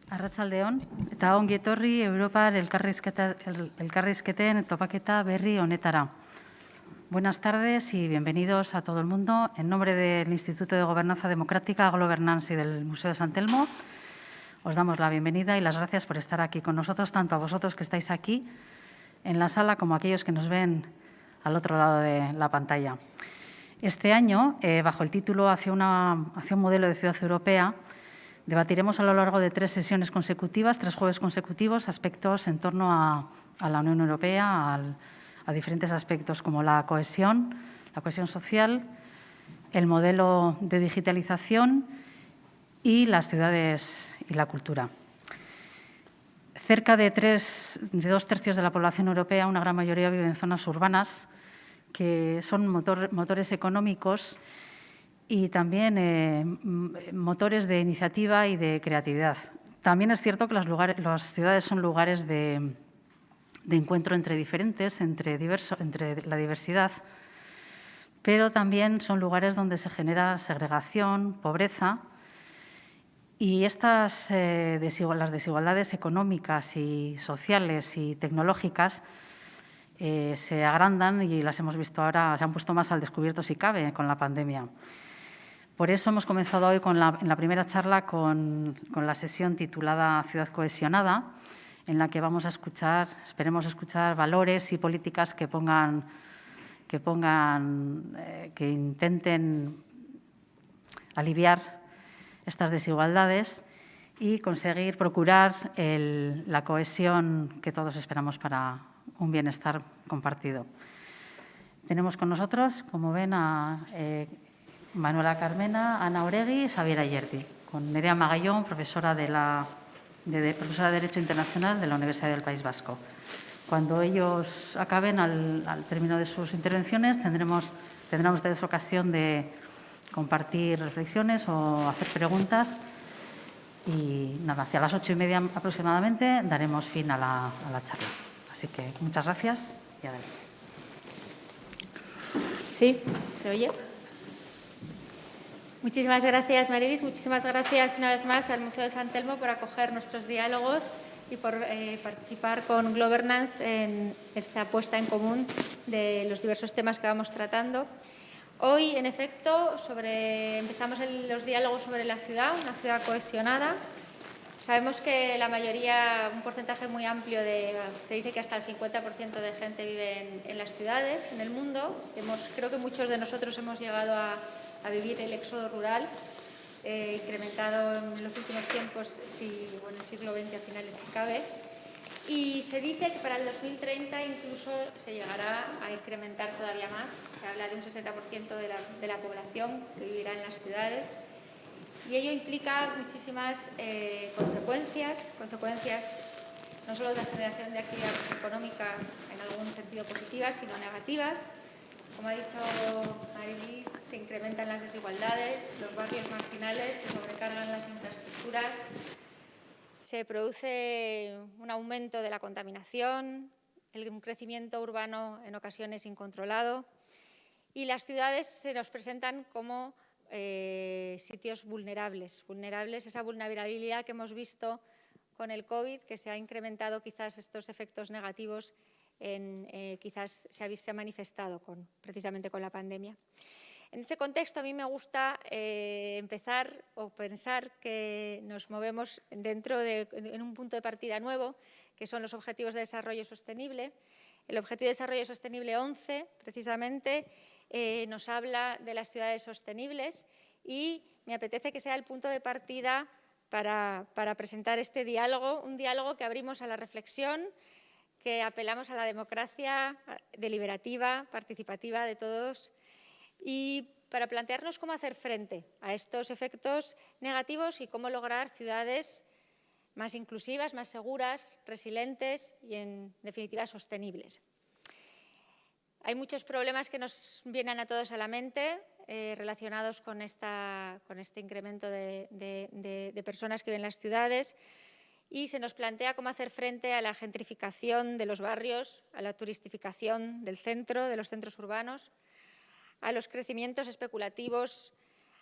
Arratsaldeon eta ongi etorri Europar elkarrizketen topaketa berri honetara. Buenas tardes y bienvenidos a todo el mundo. En nombre del Instituto de Gobernanza Democrática, Governance y del Museo de San Telmo, os damos la bienvenida y las gracias por estar aquí con nosotros, tanto a vosotros que estáis aquí en la sala como a aquellos que nos ven al otro lado de la pantalla. Este año, bajo el título Hacia un modelo de ciudad europea, debatiremos a lo largo de 3 sesiones consecutivas, 3 jueves consecutivos, aspectos en torno a la Unión Europea, a diferentes aspectos como la cohesión social, el modelo de digitalización y las ciudades y la cultura. Cerca de 2 tercios de la población europea, una gran mayoría vive en zonas urbanas que son motores económicos y también motores de iniciativa y de creatividad. También es cierto que las ciudades son lugares de encuentro entre diferentes, entre la diversidad, pero también son lugares donde se genera segregación, pobreza, y las desigualdades económicas y sociales y tecnológicas se agrandan y las hemos visto ahora, se han puesto más al descubierto si cabe con la pandemia. Por eso hemos comenzado hoy en la primera charla con la sesión titulada Ciudad cohesionada, en la que esperemos escuchar valores y políticas que intenten aliviar estas desigualdades y conseguir procurar la cohesión que todos esperamos para un bienestar compartido. Tenemos con nosotros, como ven, a Manuela Carmena, Ana Oregui y Xabier Ayerdi, con Nerea Magallón, profesora de Derecho Internacional de la Universidad del País Vasco. Cuando ellos acaben, al término de sus intervenciones, tendrán ustedes ocasión de compartir reflexiones o hacer preguntas. Y nada, hacia las 8:30 aproximadamente daremos fin a la charla. Así que muchas gracias y adelante. ¿Sí? ¿Se oye? Muchísimas gracias, Marilis. Muchísimas gracias una vez más al Museo de San Telmo por acoger nuestros diálogos y por participar con Governance en esta puesta en común de los diversos temas que vamos tratando. Hoy, en efecto, empezamos los diálogos sobre la ciudad, una ciudad cohesionada. Sabemos que la mayoría, un porcentaje muy amplio se dice que hasta el 50% de gente vive en las ciudades, en el mundo. Creo que muchos de nosotros hemos llegado a vivir el éxodo rural, incrementado en los últimos tiempos, en el siglo XX a finales si cabe. Y se dice que para el 2030 incluso se llegará a incrementar todavía más. Se habla de un 60% de la población que vivirá en las ciudades. Y ello implica muchísimas consecuencias no solo de generación de actividad económica en algún sentido positivas, sino negativas. Como ha dicho Marilis, se incrementan las desigualdades, los barrios marginales, se sobrecargan las infraestructuras, se produce un aumento de la contaminación, un crecimiento urbano en ocasiones incontrolado y las ciudades se nos presentan como sitios vulnerables, esa vulnerabilidad que hemos visto con el COVID, que se ha incrementado quizás estos efectos negativos, quizás se ha manifestado precisamente con la pandemia. En este contexto, a mí me gusta empezar o pensar que nos movemos en un punto de partida nuevo, que son los Objetivos de Desarrollo Sostenible. El Objetivo de Desarrollo Sostenible 11, precisamente, nos habla de las ciudades sostenibles y me apetece que sea el punto de partida para presentar este diálogo, un diálogo que abrimos a la reflexión, que apelamos a la democracia deliberativa, participativa de todos y para plantearnos cómo hacer frente a estos efectos negativos y cómo lograr ciudades más inclusivas, más seguras, resilientes y, en definitiva, sostenibles. Hay muchos problemas que nos vienen a todos a la mente relacionados con este incremento de personas que viven en las ciudades y se nos plantea cómo hacer frente a la gentrificación de los barrios, a la turistificación del centro, de los centros urbanos, a los crecimientos especulativos,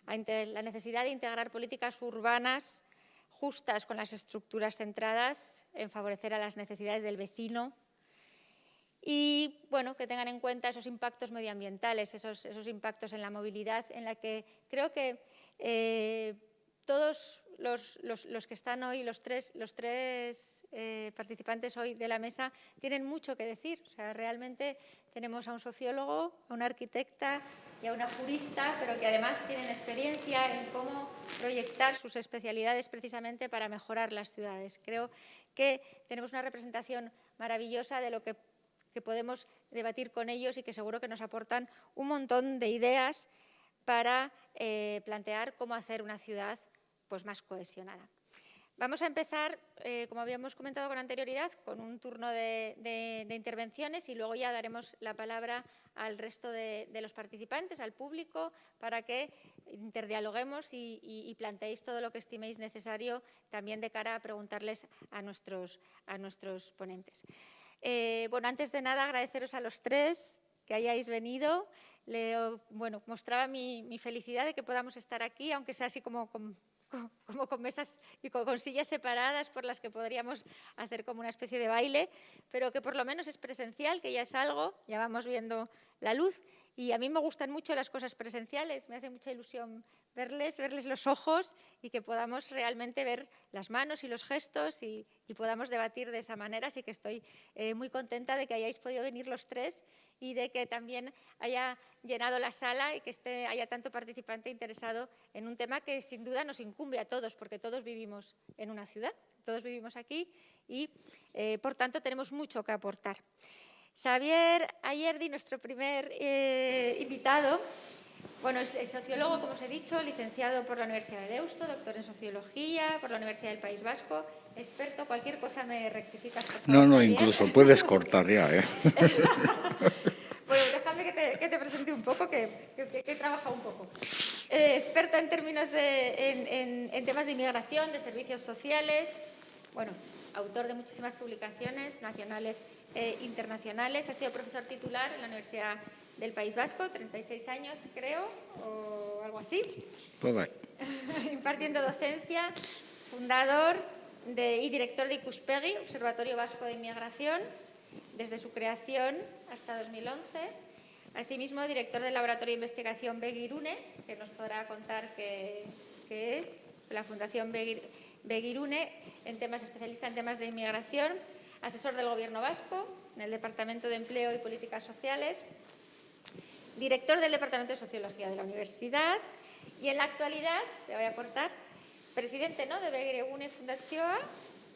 a la necesidad de integrar políticas urbanas justas con las estructuras centradas en favorecer a las necesidades del vecino y bueno, que tengan en cuenta esos impactos medioambientales, esos impactos en la movilidad, en la que creo que todos los que están hoy, los tres participantes hoy de la mesa, tienen mucho que decir. O sea, realmente tenemos a un sociólogo, a una arquitecta y a una jurista, pero que además tienen experiencia en cómo proyectar sus especialidades precisamente para mejorar las ciudades. Creo que tenemos una representación maravillosa de lo que podemos debatir con ellos y que seguro que nos aportan un montón de ideas para plantear cómo hacer una ciudad pues, más cohesionada. Vamos a empezar, como habíamos comentado con anterioridad, con un turno de intervenciones y luego ya daremos la palabra al resto de los participantes, al público, para que interdialoguemos y planteéis todo lo que estiméis necesario también de cara a preguntarles a nuestros ponentes. Bueno, antes de nada, agradeceros a los tres que hayáis venido. Bueno, mostraba mi felicidad de que podamos estar aquí, aunque sea así como con mesas y con sillas separadas por las que podríamos hacer como una especie de baile, pero que por lo menos es presencial, que ya es algo, ya vamos viendo la luz. Y a mí me gustan mucho las cosas presenciales, me hace mucha ilusión verles los ojos y que podamos realmente ver las manos y los gestos y podamos debatir de esa manera. Así que estoy muy contenta de que hayáis podido venir los tres y de que también haya llenado la sala y que haya tanto participante interesado en un tema que sin duda nos incumbe a todos, porque todos vivimos en una ciudad, todos vivimos aquí y por tanto tenemos mucho que aportar. Xavier Ayerdi, nuestro primer invitado, bueno, es sociólogo, como os he dicho, licenciado por la Universidad de Deusto, doctor en Sociología por la Universidad del País Vasco, experto, cualquier cosa me rectificas, por favor. No, Xavier. incluso puedes cortar ya, ¿eh? Bueno, déjame que te presente un poco, que he trabajado un poco. Experto en términos en temas de inmigración, de servicios sociales, bueno, autor de muchísimas publicaciones nacionales e internacionales. Ha sido profesor titular en la Universidad del País Vasco, 36 años creo, o algo así. Pues vale. Impartiendo docencia, fundador y director de Ikuspegi, Observatorio Vasco de Inmigración, desde su creación hasta 2011. Asimismo, director del Laboratorio de Investigación Begirune, que nos podrá contar qué es, la Fundación Begirune, especialista en temas de inmigración, asesor del Gobierno vasco en el Departamento de Empleo y Políticas Sociales, director del Departamento de Sociología de la Universidad y en la actualidad, te voy a aportar, presidente de Begirune Fundazioa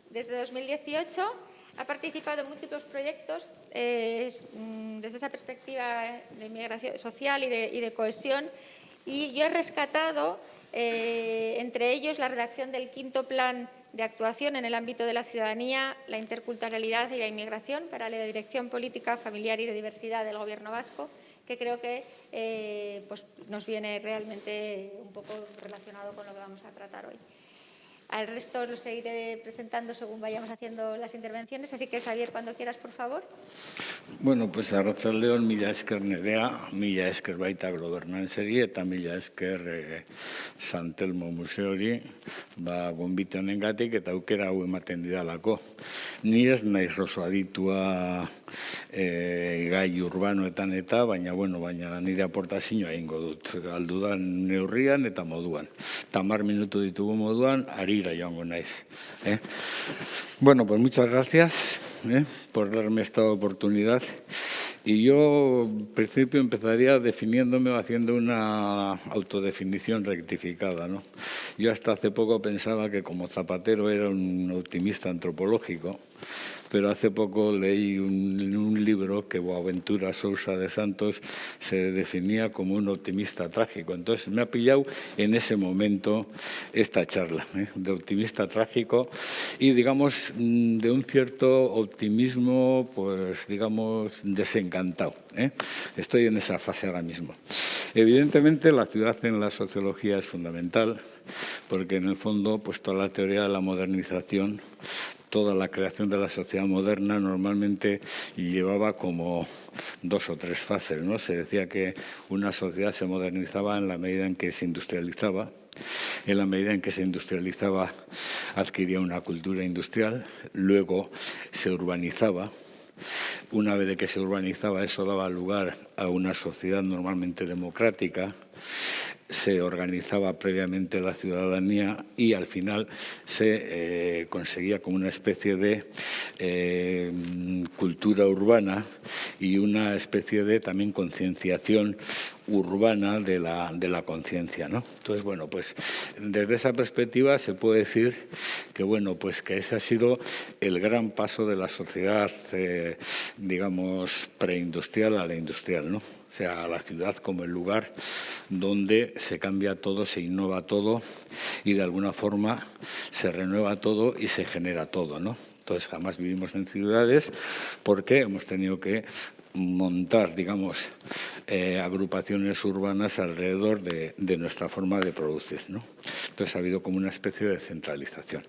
desde 2018. Ha participado en múltiples proyectos desde esa perspectiva de inmigración social y de cohesión, y yo he rescatado entre ellos la redacción del 5º Plan de Actuación en el ámbito de la ciudadanía, la interculturalidad y la inmigración para la Dirección Política, Familiar y de Diversidad del Gobierno vasco, que creo que pues nos viene realmente un poco relacionado con lo que vamos a tratar hoy. Al resto los seguiré presentando según vayamos haciendo las intervenciones. Así que, Xavier, cuando quieras, por favor. Bueno, pues arratsaldeon, mila esker Nerea, mila esker baita Globernantzeri eta mila esker San Telmo museori, gonbite honengatik eta aukera hau ematen didalako. Ni ez naiz oso aditua gai urbanoetan baina nire aportazioa egingo dut. Aldudan neurrian eta moduan. 10 minutu ditugu moduan, harira joango naiz. Bueno, pues muchas gracias por darme esta oportunidad. Y yo, en principio, empezaría definiéndome o haciendo una autodefinición rectificada, ¿no? Yo hasta hace poco pensaba que como Zapatero era un optimista antropológico, pero hace poco leí un libro que Boaventura Sousa de Santos se definía como un optimista trágico. Entonces me ha pillado en ese momento esta charla, de optimista trágico y, digamos, de un cierto optimismo, pues, digamos, desencantado. Estoy en esa fase ahora mismo. Evidentemente, la ciudad en la sociología es fundamental, porque en el fondo, pues toda la teoría de la modernización toda la creación de la sociedad moderna normalmente llevaba como 2 o 3 fases, ¿no? Se decía que una sociedad se modernizaba en la medida en que se industrializaba. En la medida en que se industrializaba, adquiría una cultura industrial, luego se urbanizaba. Una vez que se urbanizaba, eso daba lugar a una sociedad normalmente democrática. Se organizaba previamente la ciudadanía y al final se conseguía como una especie de cultura urbana y una especie de también concienciación urbana de la conciencia, ¿no? Entonces, bueno, pues desde esa perspectiva se puede decir que, bueno, pues que ese ha sido el gran paso de la sociedad, digamos, preindustrial a la industrial, ¿no? O sea, a la ciudad como el lugar donde se cambia todo, se innova todo y de alguna forma se renueva todo y se genera todo, ¿no? Entonces, jamás vivimos en ciudades porque hemos tenido que montar, digamos, agrupaciones urbanas alrededor de nuestra forma de producir, ¿no? Entonces ha habido como una especie de centralización.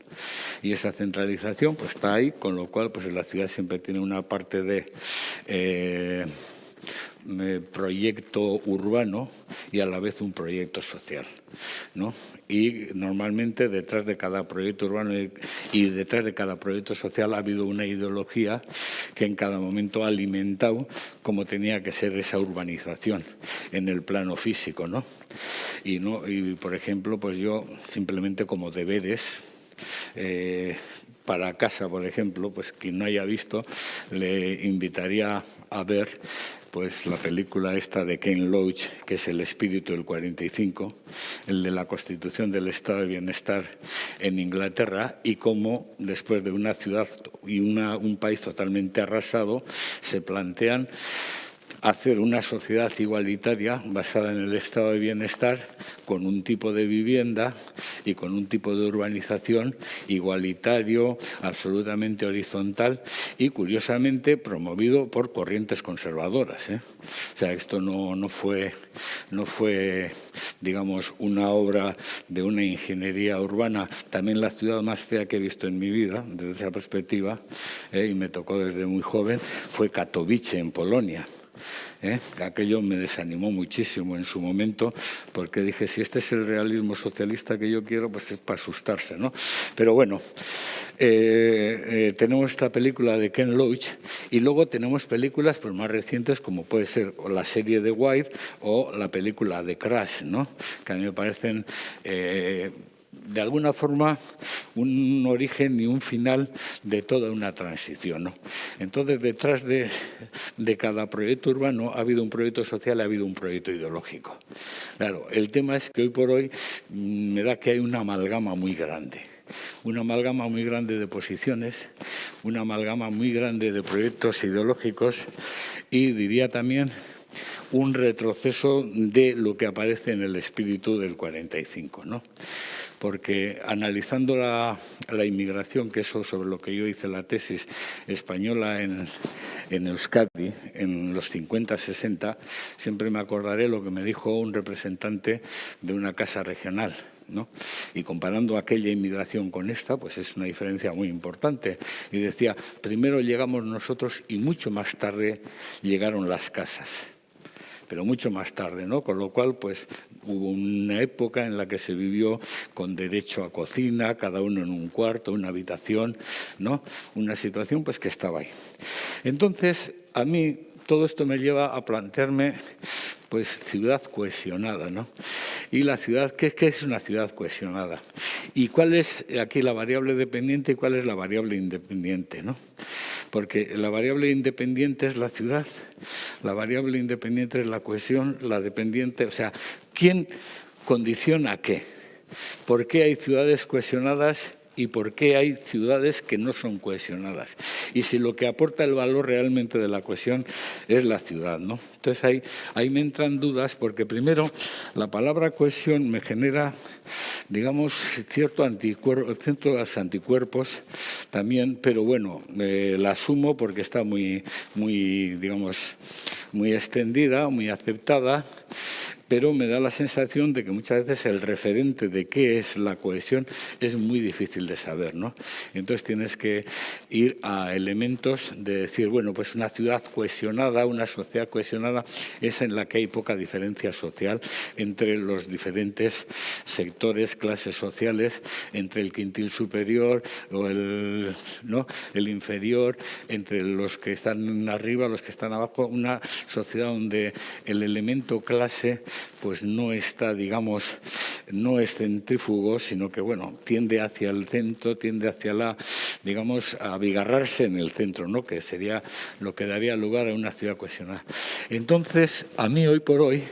Y esa centralización pues está ahí, con lo cual pues la ciudad siempre tiene una parte de proyecto urbano y a la vez un proyecto social, ¿no? Y normalmente detrás de cada proyecto urbano y detrás de cada proyecto social ha habido una ideología que en cada momento ha alimentado cómo tenía que ser esa urbanización en el plano físico, ¿no? Y por ejemplo, pues yo simplemente como deberes para casa, por ejemplo, pues quien no haya visto, le invitaría a ver pues la película esta de Ken Loach, que es El espíritu del 45, el de la constitución del estado de bienestar en Inglaterra y cómo después de una ciudad y un país totalmente arrasado se plantean hacer una sociedad igualitaria basada en el estado de bienestar con un tipo de vivienda y con un tipo de urbanización igualitario, absolutamente horizontal y, curiosamente, promovido por corrientes conservadoras, ¿eh? O sea, esto no fue, digamos, una obra de una ingeniería urbana. También la ciudad más fea que he visto en mi vida, desde esa perspectiva, y me tocó desde muy joven, fue Katowice, en Polonia. Aquello me desanimó muchísimo en su momento porque dije, si este es el realismo socialista que yo quiero, pues es para asustarse, ¿no? Pero bueno, tenemos esta película de Ken Loach y luego tenemos películas pues, más recientes como puede ser la serie de White o la película de Crash, ¿no? Que a mí me parecen de alguna forma un origen y un final de toda una transición, ¿no? Entonces, detrás de cada proyecto urbano ha habido un proyecto social, ha habido un proyecto ideológico. Claro, el tema es que hoy por hoy me da que hay una amalgama muy grande. Una amalgama muy grande de posiciones, una amalgama muy grande de proyectos ideológicos y diría también un retroceso de lo que aparece en el espíritu del 45, ¿no? Porque analizando la inmigración, que eso sobre lo que yo hice la tesis española en Euskadi, en los 50-60, siempre me acordaré lo que me dijo un representante de una casa regional, ¿no? Y comparando aquella inmigración con esta, pues es una diferencia muy importante. Y decía, primero llegamos nosotros y mucho más tarde llegaron las casas. Pero mucho más tarde, ¿no? Con lo cual, pues, hubo una época en la que se vivió con derecho a cocina, cada uno en un cuarto, una habitación, ¿no? Una situación, pues, que estaba ahí. Entonces, a mí todo esto me lleva a plantearme, pues, ciudad cohesionada, ¿no? Y la ciudad, ¿qué es una ciudad cohesionada? ¿Y cuál es aquí la variable dependiente y cuál es la variable independiente, ¿no? Porque la variable independiente es la ciudad, la variable independiente es la cohesión, la dependiente, o sea, ¿quién condiciona qué? ¿Por qué hay ciudades cohesionadas y por qué hay ciudades que no son cohesionadas? Y si lo que aporta el valor realmente de la cohesión es la ciudad, ¿no? Entonces ahí me entran dudas porque primero la palabra cohesión me genera, digamos, ciertos anticuerpos también, pero bueno, la asumo porque está muy, digamos, muy extendida, muy aceptada. pero me da la sensación de que muchas veces el referente de qué es la cohesión es muy difícil de saber, ¿no? Entonces tienes que ir a elementos de decir, bueno, pues una ciudad cohesionada, una sociedad cohesionada es en la que hay poca diferencia social entre los diferentes sectores, clases sociales, entre el quintil superior o el inferior, entre los que están arriba, los que están abajo, una sociedad donde el elemento clase pues no está, digamos, no es centrífugo, sino que, bueno, tiende hacia el centro, tiende hacia digamos, a abigarrarse en el centro, ¿no? Que sería lo que daría lugar a una ciudad cohesionada. Entonces, a mí hoy por hoy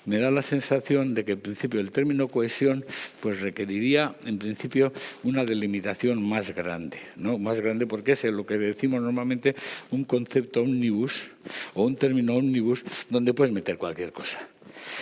me da la sensación de que en principio el término cohesión pues requeriría en principio una delimitación más grande, ¿no? Más grande porque es lo que decimos normalmente un concepto ómnibus o un término ómnibus donde puedes meter cualquier cosa.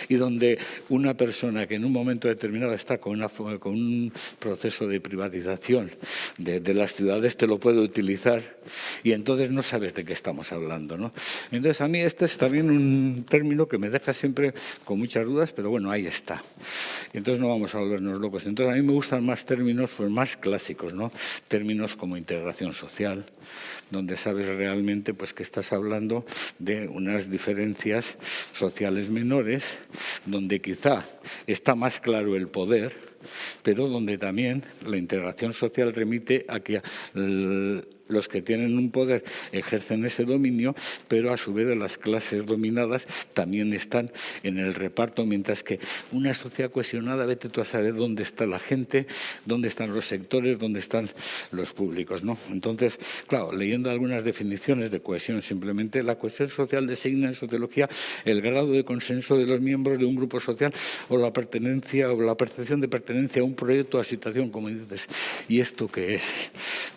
Y donde una persona que en un momento determinado está con un proceso de privatización de las ciudades te lo puede utilizar y entonces no sabes de qué estamos hablando, ¿no? Entonces a mí este es también un término que me deja siempre con muchas dudas, pero bueno, ahí está. Entonces no vamos a volvernos locos. Entonces a mí me gustan más términos pues, más clásicos, ¿no? Términos como integración social, donde sabes realmente pues, que estás hablando de unas diferencias sociales menores, donde quizá está más claro el poder, pero donde también la integración social remite a que los que tienen un poder ejercen ese dominio, pero a su vez las clases dominadas también están en el reparto, mientras que una sociedad cohesionada, vete tú a saber dónde está la gente, dónde están los sectores, dónde están los públicos, ¿no? Entonces, claro, leyendo algunas definiciones de cohesión, simplemente la cohesión social designa en sociología el grado de consenso de los miembros de un grupo social o la pertenencia o la percepción de pertenencia a un proyecto o a situación, como dices. ¿Y esto qué es?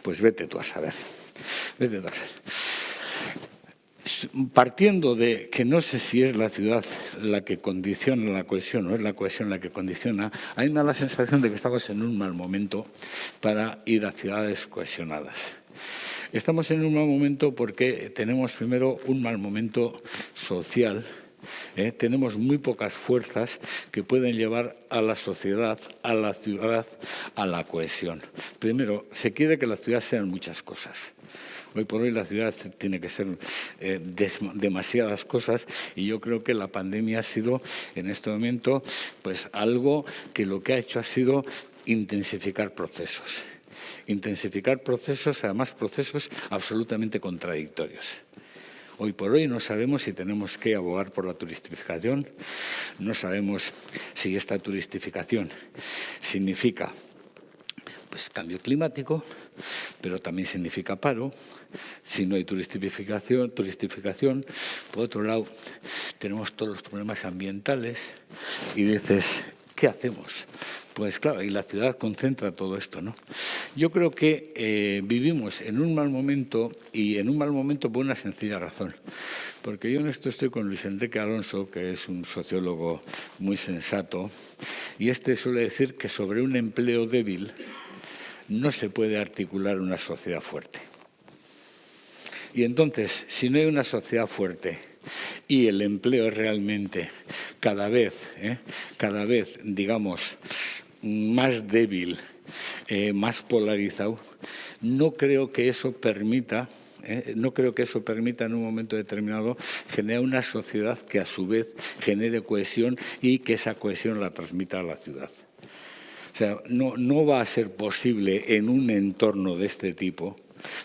Pues vete tú a saber. Partiendo de que no sé si es la ciudad la que condiciona la cohesión o es la cohesión la que condiciona, a mí me da la sensación de que estamos en un mal momento para ir a ciudades cohesionadas. Estamos en un mal momento porque tenemos primero un mal momento social. Tenemos muy pocas fuerzas que pueden llevar a la sociedad, a la ciudad, a la cohesión. Primero, se quiere que la ciudad sean muchas cosas. Hoy por hoy la ciudad tiene que ser demasiadas cosas y yo creo que la pandemia ha sido en este momento pues algo que lo que ha hecho ha sido intensificar procesos. Intensificar procesos, además procesos absolutamente contradictorios. Hoy por hoy no sabemos si tenemos que abogar por la turistificación, no sabemos si esta turistificación significa pues, cambio climático, pero también significa paro. Si no hay turistificación, por otro lado, tenemos todos los problemas ambientales y dices, ¿qué hacemos? Pues claro, y la ciudad concentra todo esto, ¿no? Yo creo que vivimos en un mal momento y en un mal momento por una sencilla razón. Porque yo en esto estoy con Luis Enrique Alonso, que es un sociólogo muy sensato, y este suele decir que sobre un empleo débil no se puede articular una sociedad fuerte. Y entonces, si no hay una sociedad fuerte y el empleo es realmente cada vez, digamos, más débil, más polarizado, no creo que eso permita en un momento determinado generar una sociedad que a su vez genere cohesión y que esa cohesión la transmita a la ciudad. O sea, no va a ser posible en un entorno de este tipo,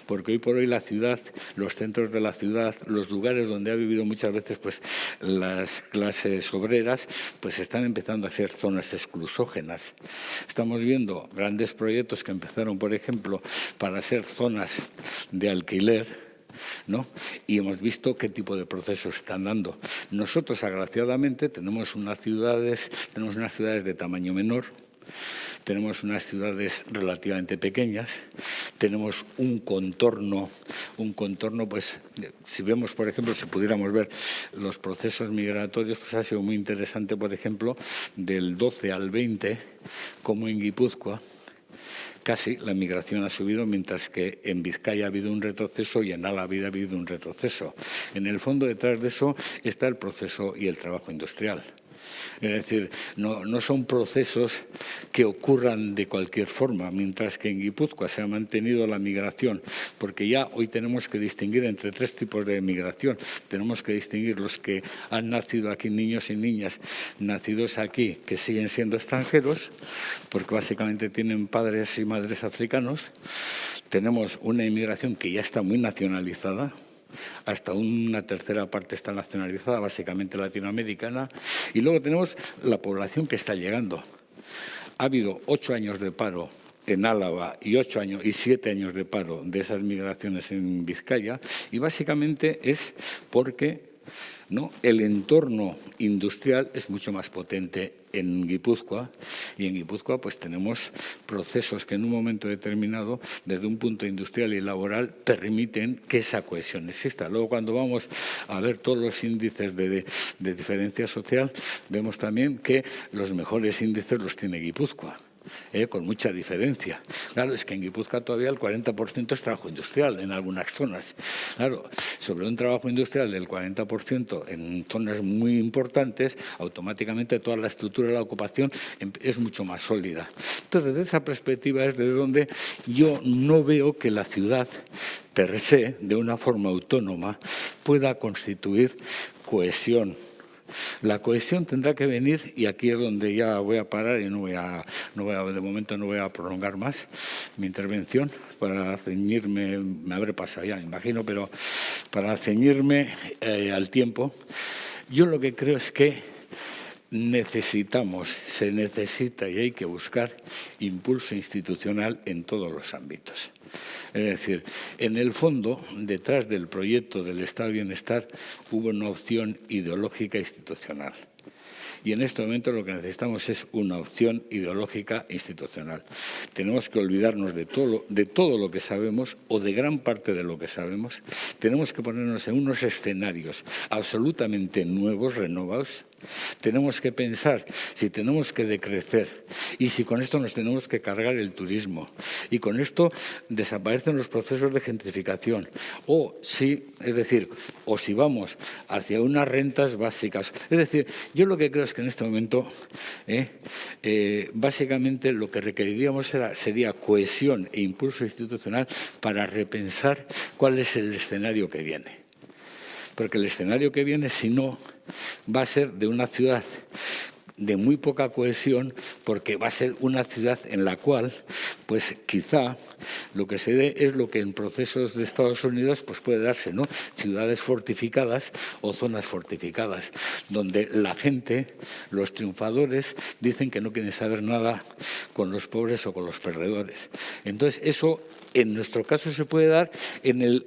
porque hoy por hoy la ciudad, los centros de la ciudad, los lugares donde ha vivido muchas veces pues, las clases obreras, pues están empezando a ser zonas exclusógenas. Estamos viendo grandes proyectos que empezaron, por ejemplo, para ser zonas de alquiler, ¿no? Y hemos visto qué tipo de procesos están dando. Nosotros, agraciadamente, tenemos unas ciudades de tamaño menor, tenemos unas ciudades relativamente pequeñas, tenemos un contorno, pues, si vemos, por ejemplo, si pudiéramos ver los procesos migratorios, pues ha sido muy interesante, por ejemplo, del 12 al 20, como en Guipúzcoa, casi la migración ha subido, mientras que en Vizcaya ha habido un retroceso y en Álava ha habido un retroceso. En el fondo, detrás de eso está el proceso y el trabajo industrial. Es decir, no son procesos que ocurran de cualquier forma, mientras que en Guipúzcoa se ha mantenido la migración, porque ya hoy tenemos que distinguir entre 3 tipos de migración. Tenemos que distinguir los que han nacido aquí, niños y niñas nacidos aquí, que siguen siendo extranjeros, porque básicamente tienen padres y madres africanos. Tenemos una inmigración que ya está muy nacionalizada, hasta una tercera parte está nacionalizada, básicamente latinoamericana, y luego tenemos la población que está llegando. Ha habido 8 años de paro en Álava y 7 años de paro de esas migraciones en Vizcaya, y básicamente es porque el entorno industrial es mucho más potente en Guipúzcoa, y en Guipúzcoa pues tenemos procesos que en un momento determinado, desde un punto industrial y laboral, permiten que esa cohesión exista. Luego, cuando vamos a ver todos los índices de diferencia social, vemos también que los mejores índices los tiene Guipúzcoa. Con mucha diferencia. Claro, es que en Guipúzcoa todavía el 40% es trabajo industrial en algunas zonas. Claro, sobre un trabajo industrial del 40% en zonas muy importantes, automáticamente toda la estructura de la ocupación es mucho más sólida. Entonces, desde esa perspectiva es desde donde yo no veo que la ciudad per se, de una forma autónoma, pueda constituir cohesión. La cohesión tendrá que venir, y aquí es donde ya voy a parar y de momento no voy a prolongar más mi intervención para ceñirme, me habré pasado ya, me imagino, pero para ceñirme al tiempo, yo lo que creo es que se necesita y hay que buscar impulso institucional en todos los ámbitos. Es decir, en el fondo, detrás del proyecto del Estado de Bienestar hubo una opción ideológica institucional. Y en este momento lo que necesitamos es una opción ideológica institucional. Tenemos que olvidarnos de todo lo que sabemos, o de gran parte de lo que sabemos. Tenemos que ponernos en unos escenarios absolutamente nuevos, renovados. Tenemos que pensar si tenemos que decrecer y si con esto nos tenemos que cargar el turismo y con esto desaparecen los procesos de gentrificación, o si vamos hacia unas rentas básicas. Es decir, yo lo que creo es que en este momento básicamente lo que requeriríamos sería cohesión e impulso institucional para repensar cuál es el escenario que viene. Porque el escenario que viene, si no, va a ser de una ciudad de muy poca cohesión, porque va a ser una ciudad en la cual, pues quizá lo que se dé es lo que en procesos de Estados Unidos pues puede darse, ¿no? Ciudades fortificadas o zonas fortificadas, donde la gente, los triunfadores, dicen que no quieren saber nada con los pobres o con los perdedores. Entonces, eso en nuestro caso se puede dar en el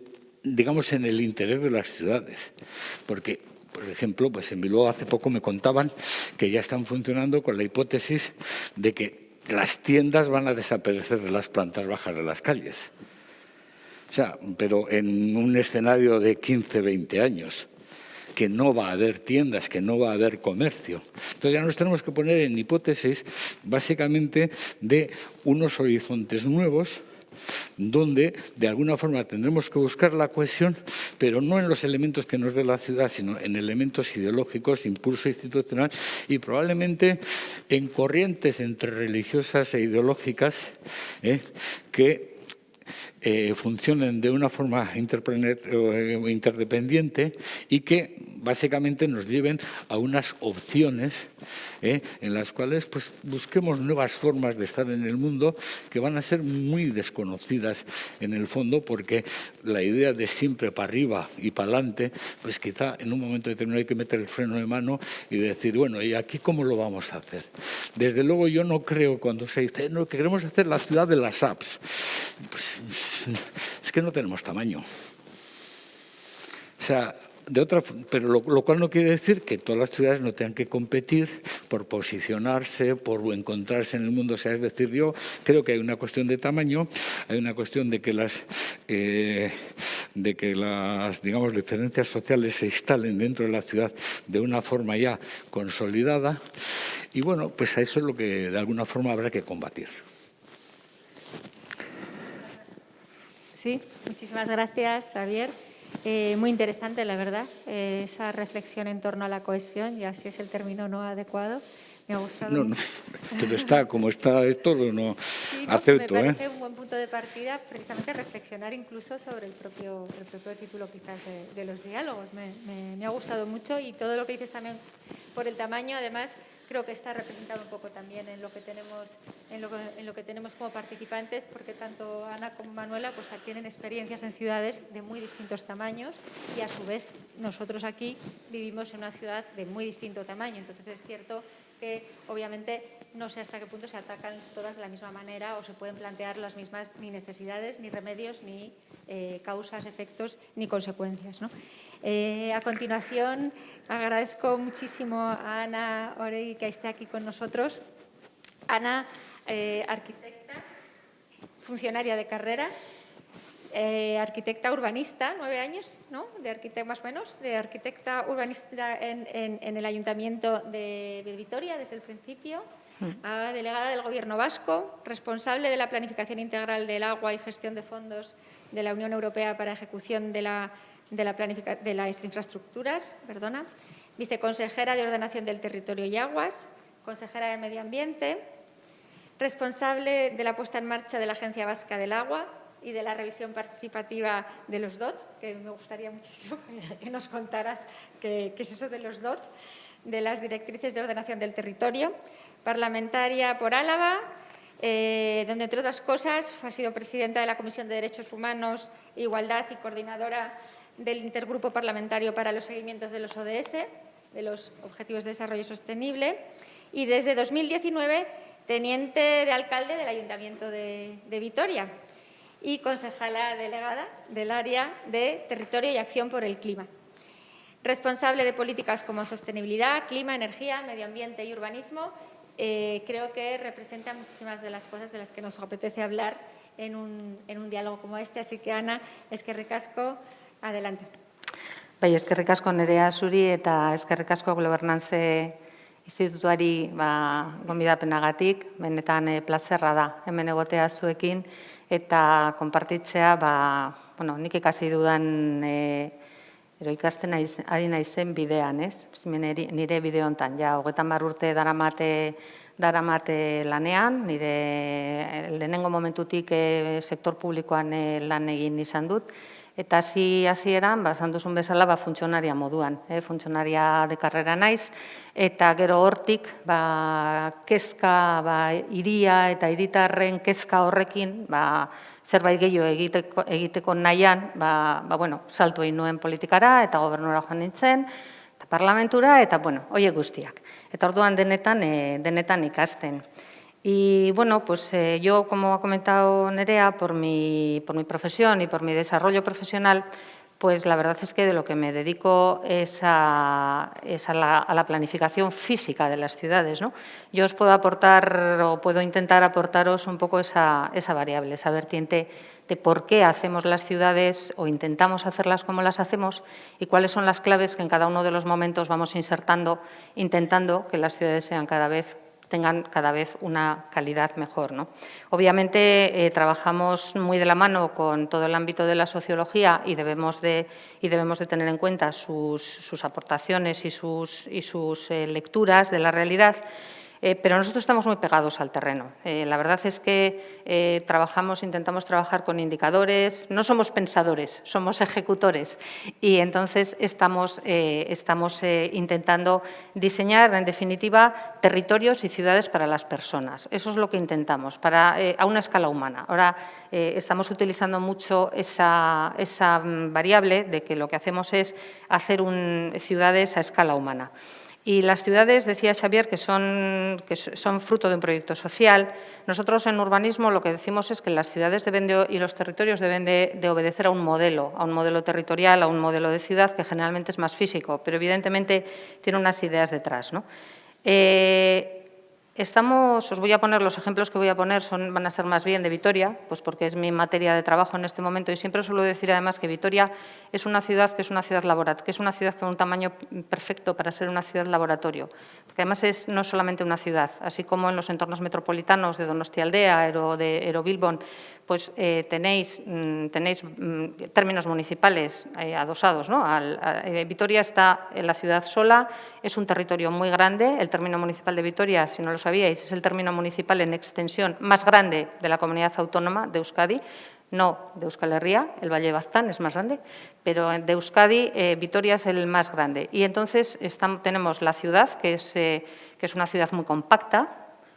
interés de las ciudades, porque, por ejemplo, pues en Bilbao hace poco me contaban que ya están funcionando con la hipótesis de que las tiendas van a desaparecer de las plantas bajas de las calles. O sea, pero en un escenario de 15, 20 años, que no va a haber tiendas, que no va a haber comercio. Entonces ya nos tenemos que poner en hipótesis, básicamente, de unos horizontes nuevos, donde de alguna forma tendremos que buscar la cohesión, pero no en los elementos que nos dé la ciudad, sino en elementos ideológicos, impulso institucional y probablemente en corrientes entre religiosas e ideológicas que funcionen de una forma interdependiente y que básicamente nos lleven a unas opciones en las cuales pues busquemos nuevas formas de estar en el mundo que van a ser muy desconocidas en el fondo, porque la idea de siempre para arriba y para adelante, pues quizá en un momento determinado hay que meter el freno de mano y decir, bueno, ¿y aquí cómo lo vamos a hacer? Desde luego yo no creo cuando se dice, no, queremos hacer la ciudad de las apps. Pues, es que no tenemos tamaño. O sea, pero lo cual no quiere decir que todas las ciudades no tengan que competir por posicionarse, por encontrarse en el mundo. O sea, es decir, yo creo que hay una cuestión de tamaño, hay una cuestión de que las digamos, diferencias sociales se instalen dentro de la ciudad de una forma ya consolidada. Y bueno, pues a eso es lo que de alguna forma habrá que combatir. Sí, muchísimas gracias, Xavier. Muy interesante, la verdad, esa reflexión en torno a la cohesión, y así es el término no adecuado. Me ha gustado No, mucho. pero está como está esto, no Sí, no, acepto, me parece un buen punto de partida, precisamente reflexionar incluso sobre el propio título quizás de los diálogos. Me ha gustado mucho, y todo lo que dices también por el tamaño, además, creo que está representado un poco también en lo que tenemos como participantes, porque tanto Ana como Manuela pues tienen experiencias en ciudades de muy distintos tamaños, y a su vez nosotros aquí vivimos en una ciudad de muy distinto tamaño. Entonces es cierto que obviamente no sé hasta qué punto se atacan todas de la misma manera o se pueden plantear las mismas ni necesidades, ni remedios, ni causas, efectos, ni consecuencias, ¿no? A continuación, agradezco muchísimo a Ana Oregui que esté aquí con nosotros. Ana, arquitecta, funcionaria de carrera, arquitecta urbanista, 9 años, ¿no? De arquitecta más o menos, de arquitecta urbanista en el Ayuntamiento de Vitoria desde el principio, delegada del Gobierno vasco, responsable de la planificación integral del agua y gestión de fondos de la Unión Europea para ejecución de las infraestructuras, viceconsejera de Ordenación del Territorio y Aguas, consejera de Medio Ambiente, responsable de la puesta en marcha de la Agencia Vasca del Agua y de la revisión participativa de los DOT, que me gustaría muchísimo que nos contaras qué es eso de los DOT, de las Directrices de Ordenación del Territorio, parlamentaria por Álava, donde, entre otras cosas, ha sido presidenta de la Comisión de Derechos Humanos, Igualdad y coordinadora del Intergrupo Parlamentario para los Seguimientos de los ODS, de los Objetivos de Desarrollo Sostenible, y desde 2019 teniente de alcalde del Ayuntamiento de Vitoria y concejala delegada del área de Territorio y Acción por el Clima. Responsable de políticas como sostenibilidad, clima, energía, medio ambiente y urbanismo. Creo que representa muchísimas de las cosas de las que nos apetece hablar en un diálogo como este. Así que, Ana, eskerrik asko, adelante. Bai, eskerrik asko Nerea zuri eta eskerrik asko Gobernantze Institutuari gonbidapenagatik. Benetan plazerra da hemen egotea zuekin eta konpartitzea nik ikasi dudan edo ikasten ari naizen bidean, ez? Nire bide hontan, 30 urte daramate lanean, nire lehenengo momentutik sektor publikoan lan egin izan dut, eta hasieran, esan duzun bezala, funtzionaria moduan, funtzionaria de karrera naiz, eta gero hortik, kezka, hiria eta hiritarren kezka horrekin, zerbait gehiago egiteko nahian, saltu egin nuen politikara eta gobernura joan nintzen, eta parlamentura, eta, horiek guztiak. Eta orduan denetan ikasten. Y, yo, como ha comentado Nerea, por mi profesión y por mi desarrollo profesional, pues la verdad es que de lo que me dedico es a la planificación física de las ciudades, ¿no? Yo os puedo aportar o puedo intentar aportaros un poco esa variable, esa vertiente de por qué hacemos las ciudades o intentamos hacerlas como las hacemos y cuáles son las claves que en cada uno de los momentos vamos insertando, intentando que las ciudades tengan cada vez una calidad mejor, ¿no? Obviamente trabajamos muy de la mano con todo el ámbito de la sociología y debemos de tener en cuenta sus aportaciones y sus lecturas de la realidad, pero nosotros estamos muy pegados al terreno. La verdad es que intentamos trabajar con indicadores, no somos pensadores, somos ejecutores, y entonces estamos intentando diseñar, en definitiva, territorios y ciudades para las personas. Eso es lo que intentamos, a una escala humana. Ahora estamos utilizando mucho esa variable de que lo que hacemos es hacer ciudades a escala humana. Y las ciudades, decía Xavier, que son fruto de un proyecto social. Nosotros en urbanismo lo que decimos es que las ciudades y los territorios deben de obedecer a un modelo territorial, a un modelo de ciudad que generalmente es más físico, pero evidentemente tiene unas ideas detrás, ¿no? Os voy a poner, los ejemplos que voy a poner van a ser más bien de Vitoria, pues porque es mi materia de trabajo en este momento, y siempre suelo decir además que Vitoria es una ciudad que es una ciudad con un tamaño perfecto para ser una ciudad laboratorio, porque además es no solamente una ciudad, así como en los entornos metropolitanos de Donostialdea o de Bilbon, pues tenéis términos municipales adosados, ¿no? Vitoria está en la ciudad sola, es un territorio muy grande. El término municipal de Vitoria, si no lo sabíais, es el término municipal en extensión más grande de la comunidad autónoma de Euskadi. No de Euskal Herria, el Valle de Baztán es más grande, pero de Euskadi Vitoria es el más grande. Y entonces tenemos la ciudad, que es una ciudad muy compacta,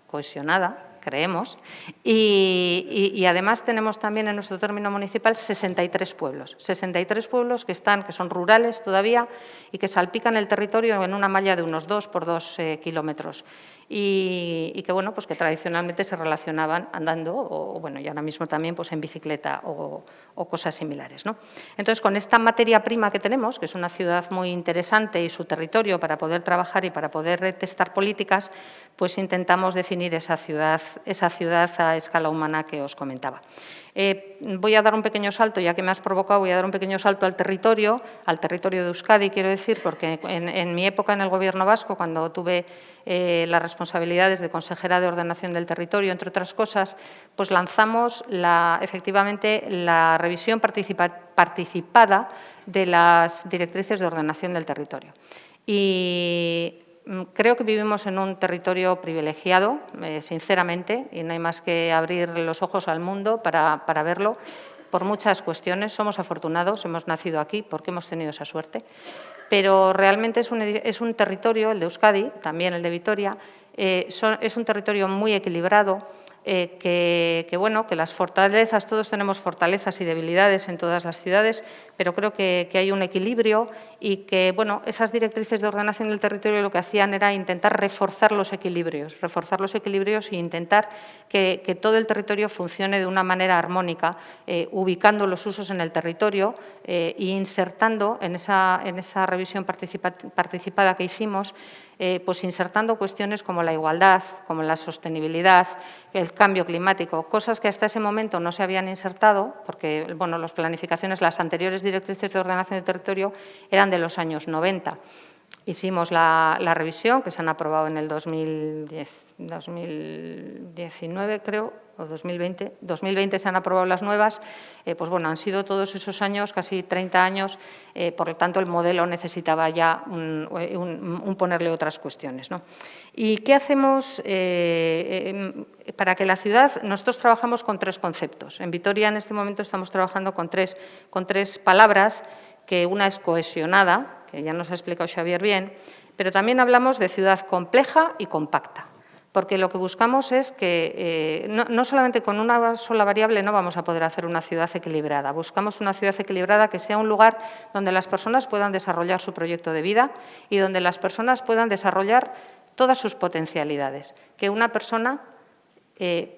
cohesionada, creemos, y además tenemos también en nuestro término municipal 63 pueblos. 63 pueblos que son rurales todavía y que salpican el territorio en una malla de unos 2 por 2 kilómetros. Y que, bueno, pues que tradicionalmente se relacionaban andando o bueno, y ahora mismo también pues en bicicleta o cosas similares, ¿no? Entonces, con esta materia prima que tenemos, que es una ciudad muy interesante y su territorio para poder trabajar y para poder testar políticas, pues intentamos definir esa ciudad a escala humana que os comentaba. Voy a dar un pequeño salto, ya que me has provocado, voy a dar un pequeño salto al territorio de Euskadi, quiero decir, porque en mi época en el Gobierno vasco, cuando tuve las responsabilidades de consejera de ordenación del territorio, entre otras cosas, pues lanzamos efectivamente la revisión participada de las directrices de ordenación del territorio. Y creo que vivimos en un territorio privilegiado, sinceramente, y no hay más que abrir los ojos al mundo para verlo, por muchas cuestiones. Somos afortunados, hemos nacido aquí porque hemos tenido esa suerte, pero realmente es un territorio, el de Euskadi, también el de Vitoria, es un territorio muy equilibrado, que las fortalezas, todos tenemos fortalezas y debilidades en todas las ciudades, pero creo que hay un equilibrio y que, bueno, esas directrices de ordenación del territorio lo que hacían era intentar reforzar los equilibrios e intentar que todo el territorio funcione de una manera armónica, ubicando los usos en el territorio e insertando en esa revisión participada que hicimos, pues insertando cuestiones como la igualdad, como la sostenibilidad, el cambio climático, cosas que hasta ese momento no se habían insertado, porque bueno, las planificaciones, las anteriores directrices de ordenación del territorio eran de los años 90. Hicimos la revisión, que se han aprobado en el 2019, creo, o 2020. 2020 se han aprobado las nuevas. Pues bueno, han sido todos esos años, casi 30 años, por lo tanto el modelo necesitaba ya ponerle otras cuestiones, ¿no? ¿Y qué hacemos para que la ciudad? Nosotros trabajamos con 3 conceptos. En Vitoria en este momento estamos trabajando con tres palabras, que una es cohesionada, que ya nos ha explicado Xavier bien, pero también hablamos de ciudad compleja y compacta, porque lo que buscamos es que no solamente con una sola variable no vamos a poder hacer una ciudad equilibrada, buscamos una ciudad equilibrada que sea un lugar donde las personas puedan desarrollar su proyecto de vida y donde las personas puedan desarrollar todas sus potencialidades, que una persona,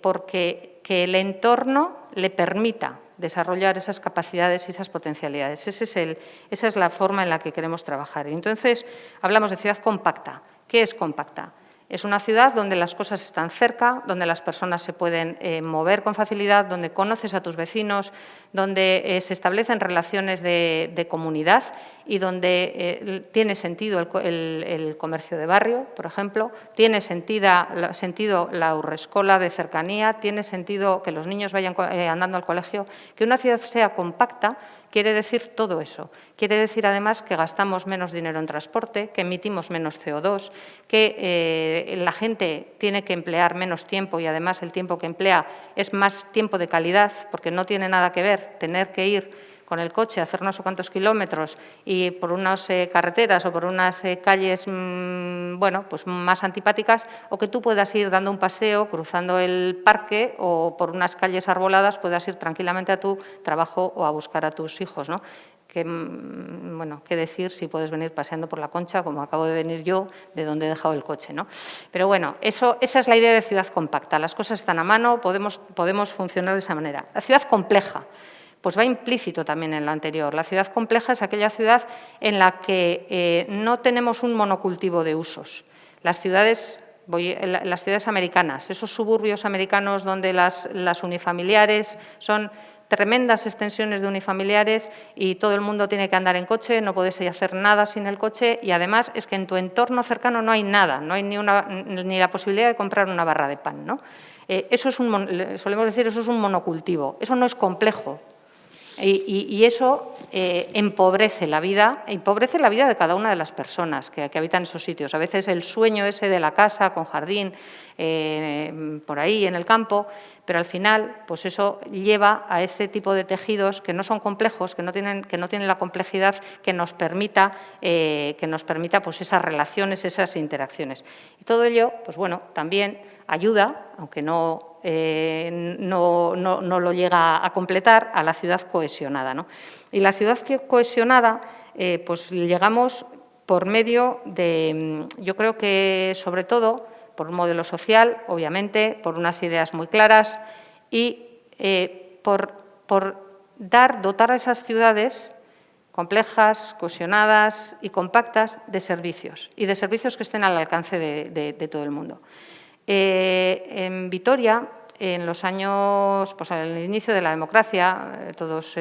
porque el entorno le permita desarrollar esas capacidades y esas potencialidades. Esa es la forma en la que queremos trabajar. Entonces, hablamos de ciudad compacta. ¿Qué es compacta? Es una ciudad donde las cosas están cerca, donde las personas se pueden mover con facilidad, donde conoces a tus vecinos, donde se establecen relaciones de comunidad y donde tiene sentido el comercio de barrio, por ejemplo, tiene sentido la haurreskola de cercanía, tiene sentido que los niños vayan andando al colegio. Que una ciudad sea compacta quiere decir todo eso. Quiere decir, además, que gastamos menos dinero en transporte, que emitimos menos CO2, que la gente tiene que emplear menos tiempo y, además, el tiempo que emplea es más tiempo de calidad, porque no tiene nada que ver tener que ir con el coche, hacer no sé cuántos kilómetros y por unas carreteras o por unas calles bueno, pues más antipáticas, o que tú puedas ir dando un paseo, cruzando el parque o por unas calles arboladas puedas ir tranquilamente a tu trabajo o a buscar a tus hijos, ¿no? Que, bueno, qué decir si puedes venir paseando por la Concha, como acabo de venir yo, de donde he dejado el coche, ¿no? Pero bueno, esa es la idea de ciudad compacta. Las cosas están a mano, podemos funcionar de esa manera. La ciudad compleja, pues va implícito también en lo anterior. La ciudad compleja es aquella ciudad en la que no tenemos un monocultivo de usos. Las ciudades americanas, esos suburbios americanos donde las unifamiliares son tremendas extensiones de unifamiliares y todo el mundo tiene que andar en coche, no puedes hacer nada sin el coche y además es que en tu entorno cercano no hay nada, no hay ni la posibilidad de comprar una barra de pan, ¿no? Solemos decir, eso es un monocultivo, eso no es complejo. Y eso empobrece la vida de cada una de las personas que habitan esos sitios. A veces el sueño ese de la casa con jardín, por ahí en el campo, pero al final pues eso lleva a este tipo de tejidos que no son complejos, que no tienen la complejidad que nos permita pues esas relaciones, esas interacciones. Y todo ello, pues bueno, también ayuda, aunque no lo llega a completar, a la ciudad cohesionada, ¿no? Y la ciudad cohesionada, pues llegamos por medio de, yo creo que sobre todo, por un modelo social, obviamente, por unas ideas muy claras y por dotar a esas ciudades complejas, cohesionadas y compactas de servicios, y de servicios que estén al alcance de todo el mundo. En Vitoria, en los años, pues al inicio de la democracia, todos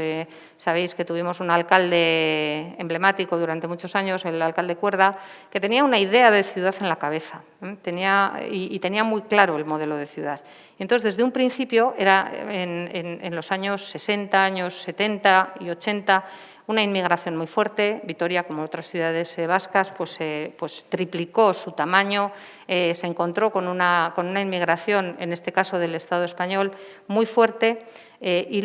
sabéis que tuvimos un alcalde emblemático durante muchos años, el alcalde Cuerda, que tenía una idea de ciudad en la cabeza, tenía muy claro el modelo de ciudad. Y entonces, desde un principio, era en los años 60, años 70 y 80, una inmigración muy fuerte. Vitoria, como otras ciudades vascas, pues triplicó su tamaño, se encontró con una inmigración, en este caso del Estado español, muy fuerte, y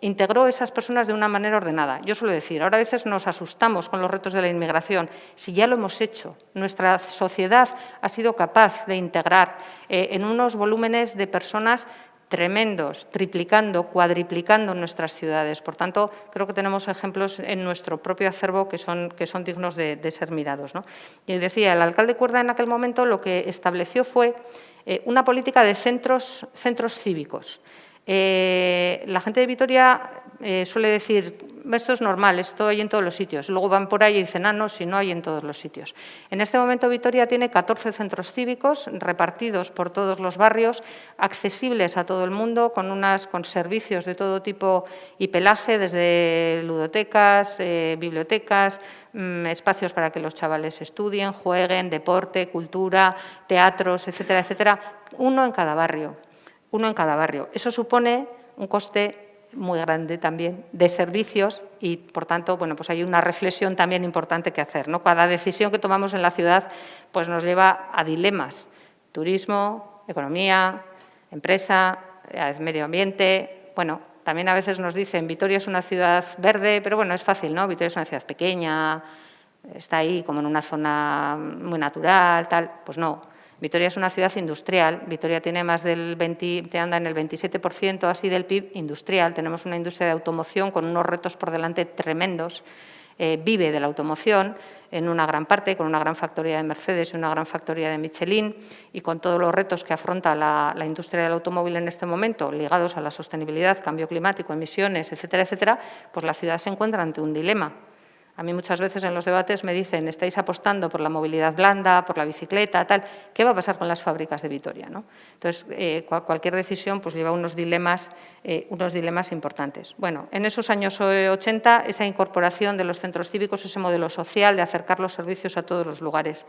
integró esas personas de una manera ordenada. Yo suelo decir, ahora a veces nos asustamos con los retos de la inmigración. Si ya lo hemos hecho, nuestra sociedad ha sido capaz de integrar en unos volúmenes de personas tremendos, triplicando, cuadriplicando nuestras ciudades. Por tanto, creo que tenemos ejemplos en nuestro propio acervo que son dignos de ser mirados, ¿no? Y decía, el alcalde Cuerda en aquel momento lo que estableció fue una política de centros cívicos. La gente de Vitoria suele decir, esto es normal, esto hay en todos los sitios. Luego van por ahí y dicen, no, si no hay en todos los sitios. En este momento Vitoria tiene 14 centros cívicos repartidos por todos los barrios, accesibles a todo el mundo, con servicios de todo tipo y pelaje, desde ludotecas, bibliotecas, espacios para que los chavales estudien, jueguen, deporte, cultura, teatros, etcétera, etcétera, uno en cada barrio. Eso supone un coste muy grande también de servicios y, por tanto, bueno, pues hay una reflexión también importante que hacer, ¿no? Cada decisión que tomamos en la ciudad pues nos lleva a dilemas. Turismo, economía, empresa, medio ambiente. Bueno, también a veces nos dicen Vitoria es una ciudad verde, pero bueno, es fácil, ¿no? Vitoria es una ciudad pequeña, está ahí como en una zona muy natural, tal. Pues no. Vitoria es una ciudad industrial. Vitoria tiene anda en el 27% así del PIB industrial. Tenemos una industria de automoción con unos retos por delante tremendos. Vive de la automoción en una gran parte, con una gran factoría de Mercedes y una gran factoría de Michelin, y con todos los retos que afronta la industria del automóvil en este momento, ligados a la sostenibilidad, cambio climático, emisiones, etcétera, etcétera, pues la ciudad se encuentra ante un dilema. A mí muchas veces en los debates me dicen, estáis apostando por la movilidad blanda, por la bicicleta, tal, ¿qué va a pasar con las fábricas de Vitoria, ¿no? Entonces, cualquier decisión pues lleva unos dilemas importantes. Bueno, en esos años 80, esa incorporación de los centros cívicos, ese modelo social de acercar los servicios a todos los lugares.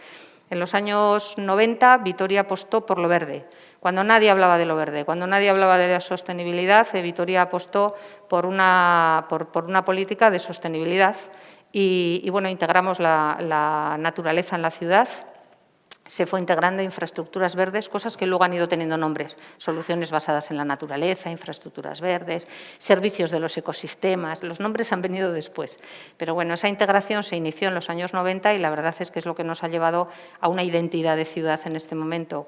En los años 90, Vitoria apostó por lo verde. Cuando nadie hablaba de lo verde, cuando nadie hablaba de la sostenibilidad, Vitoria apostó por una política de sostenibilidad. Y bueno, integramos la naturaleza en la ciudad, se fue integrando infraestructuras verdes, cosas que luego han ido teniendo nombres, soluciones basadas en la naturaleza, infraestructuras verdes, servicios de los ecosistemas, los nombres han venido después. Pero bueno, esa integración se inició en los años 90 y la verdad es que es lo que nos ha llevado a una identidad de ciudad en este momento,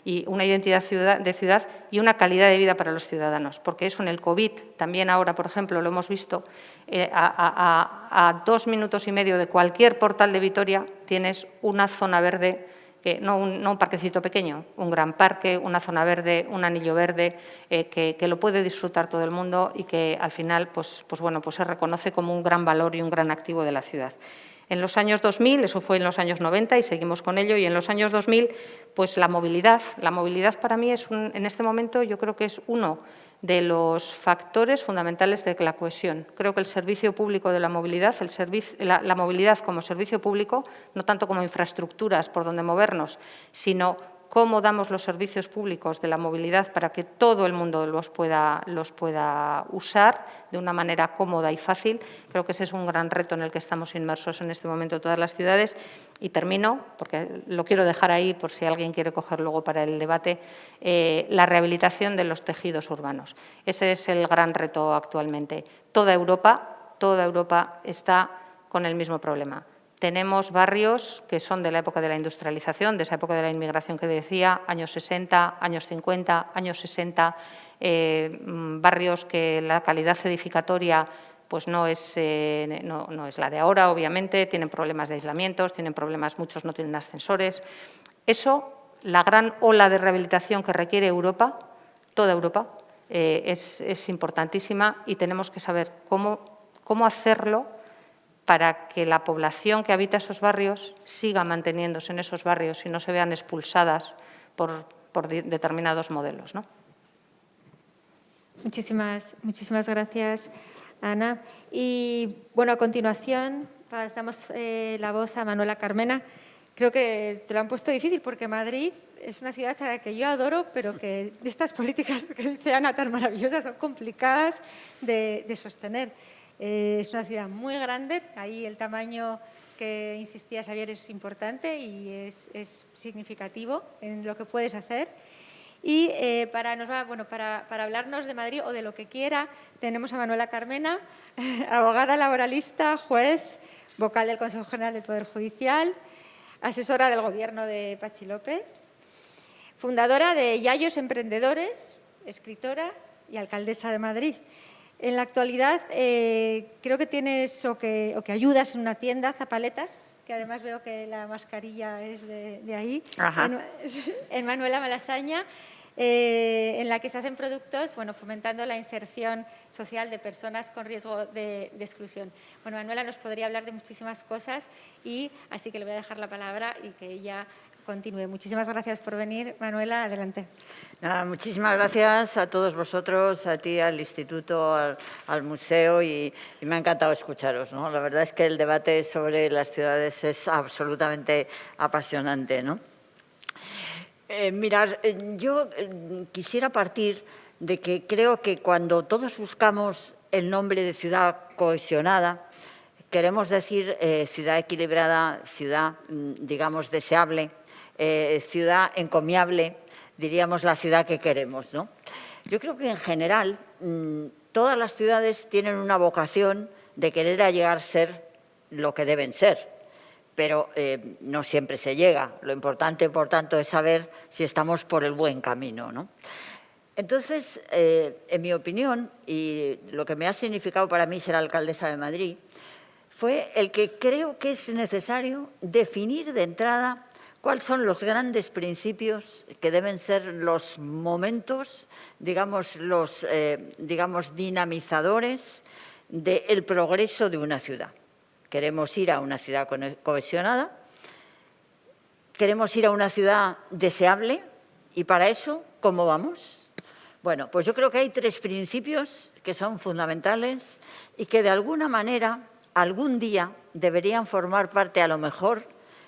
y una identidad de ciudad y una calidad de vida para los ciudadanos, porque eso en el COVID, también ahora, por ejemplo, lo hemos visto, a 2 minutos y medio de cualquier portal de Vitoria tienes una zona verde, no un parquecito pequeño, un gran parque, una zona verde, un anillo verde, que lo puede disfrutar todo el mundo y que al final pues se reconoce como un gran valor y un gran activo de la ciudad. En los años 2000, eso fue en los años 90 y seguimos con ello, y en los años 2000, pues la movilidad para mí en este momento yo creo que es uno de los factores fundamentales de la cohesión. Creo que el servicio público de la movilidad, la movilidad como servicio público, no tanto como infraestructuras por donde movernos, sino cómo damos los servicios públicos de la movilidad para que todo el mundo los pueda usar de una manera cómoda y fácil. Creo que ese es un gran reto en el que estamos inmersos en este momento todas las ciudades. Y termino, porque lo quiero dejar ahí por si alguien quiere coger luego para el debate, la rehabilitación de los tejidos urbanos. Ese es el gran reto actualmente. Toda Europa está con el mismo problema. Tenemos barrios que son de la época de la industrialización, de esa época de la inmigración que decía, años 60, años 50, años 60, barrios que la calidad edificatoria pues no es la de ahora, obviamente, tienen problemas de aislamientos, muchos no tienen ascensores. Eso, la gran ola de rehabilitación que requiere Europa, toda Europa, es importantísima y tenemos que saber cómo hacerlo para que la población que habita esos barrios siga manteniéndose en esos barrios y no se vean expulsadas por determinados modelos, ¿no? Muchísimas gracias, Ana. Y, bueno, a continuación pasamos la voz a Manuela Carmena. Creo que te lo han puesto difícil porque Madrid es una ciudad a la que yo adoro, pero que estas políticas que dice Ana tan maravillosas son complicadas de sostener. Es una ciudad muy grande, ahí el tamaño que insistía Xavier es importante y es significativo en lo que puedes hacer. Y para hablarnos de Madrid o de lo que quiera, tenemos a Manuela Carmena, abogada laboralista, juez, vocal del Consejo General del Poder Judicial, asesora del Gobierno de Patxi López, fundadora de Yayos Emprendedores, escritora y alcaldesa de Madrid. En la actualidad creo que tienes o que ayudas en una tienda, Zapaletas, que además veo que la mascarilla es de ahí, en Manuela Malasaña, en la que se hacen productos fomentando la inserción social de personas con riesgo de exclusión. Bueno, Manuela nos podría hablar de muchísimas cosas y así que le voy a dejar la palabra y que ella continúe. Muchísimas gracias por venir. Manuela, adelante. Nada, muchísimas gracias a todos vosotros, a ti, al Instituto, al museo y me ha encantado escucharos, ¿no? La verdad es que el debate sobre las ciudades es absolutamente apasionante, ¿no? Mirad, yo quisiera partir de que creo que cuando todos buscamos el nombre de ciudad cohesionada, queremos decir ciudad equilibrada, ciudad, digamos, deseable, ciudad encomiable, diríamos la ciudad que queremos, ¿no? Yo creo que en general todas las ciudades tienen una vocación de querer llegar a ser lo que deben ser, pero no siempre se llega. Lo importante, por tanto, es saber si estamos por el buen camino, ¿no? Entonces, en mi opinión, y lo que me ha significado para mí ser alcaldesa de Madrid, fue el que creo que es necesario definir de entrada cuáles son los grandes principios que deben ser los momentos, digamos, dinamizadores del progreso de una ciudad. Queremos ir a una ciudad cohesionada, queremos ir a una ciudad deseable y para eso, ¿cómo vamos? Bueno, pues yo creo que hay tres principios que son fundamentales y que de alguna manera algún día deberían formar parte a lo mejor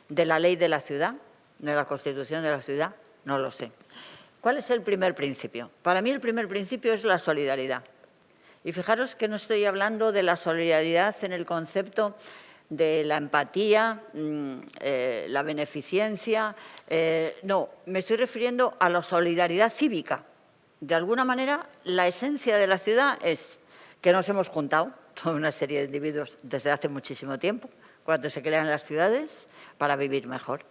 de la ley de la ciudad, de la Constitución de la ciudad, no lo sé. ¿Cuál es el primer principio? Para mí el primer principio es la solidaridad. Y fijaros que no estoy hablando de la solidaridad en el concepto de la empatía, la beneficencia, no, me estoy refiriendo a la solidaridad cívica. De alguna manera, la esencia de la ciudad es que nos hemos juntado, toda una serie de individuos desde hace muchísimo tiempo, cuando se crean las ciudades, para vivir mejor.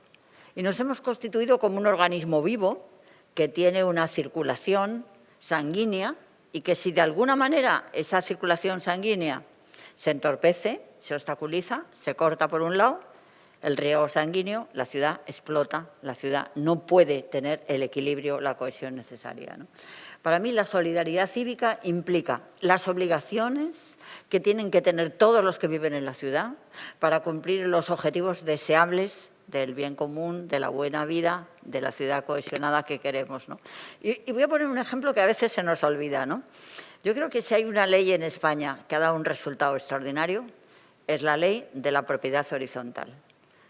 Y nos hemos constituido como un organismo vivo que tiene una circulación sanguínea y que si de alguna manera esa circulación sanguínea se entorpece, se obstaculiza, se corta por un lado, el riego sanguíneo, la ciudad explota, la ciudad no puede tener el equilibrio, la cohesión necesaria, ¿no? Para mí la solidaridad cívica implica las obligaciones que tienen que tener todos los que viven en la ciudad para cumplir los objetivos deseables del bien común, de la buena vida, de la ciudad cohesionada que queremos, ¿no? Y voy a poner un ejemplo que a veces se nos olvida, ¿no? Yo creo que si hay una ley en España que ha dado un resultado extraordinario, es la ley de la propiedad horizontal.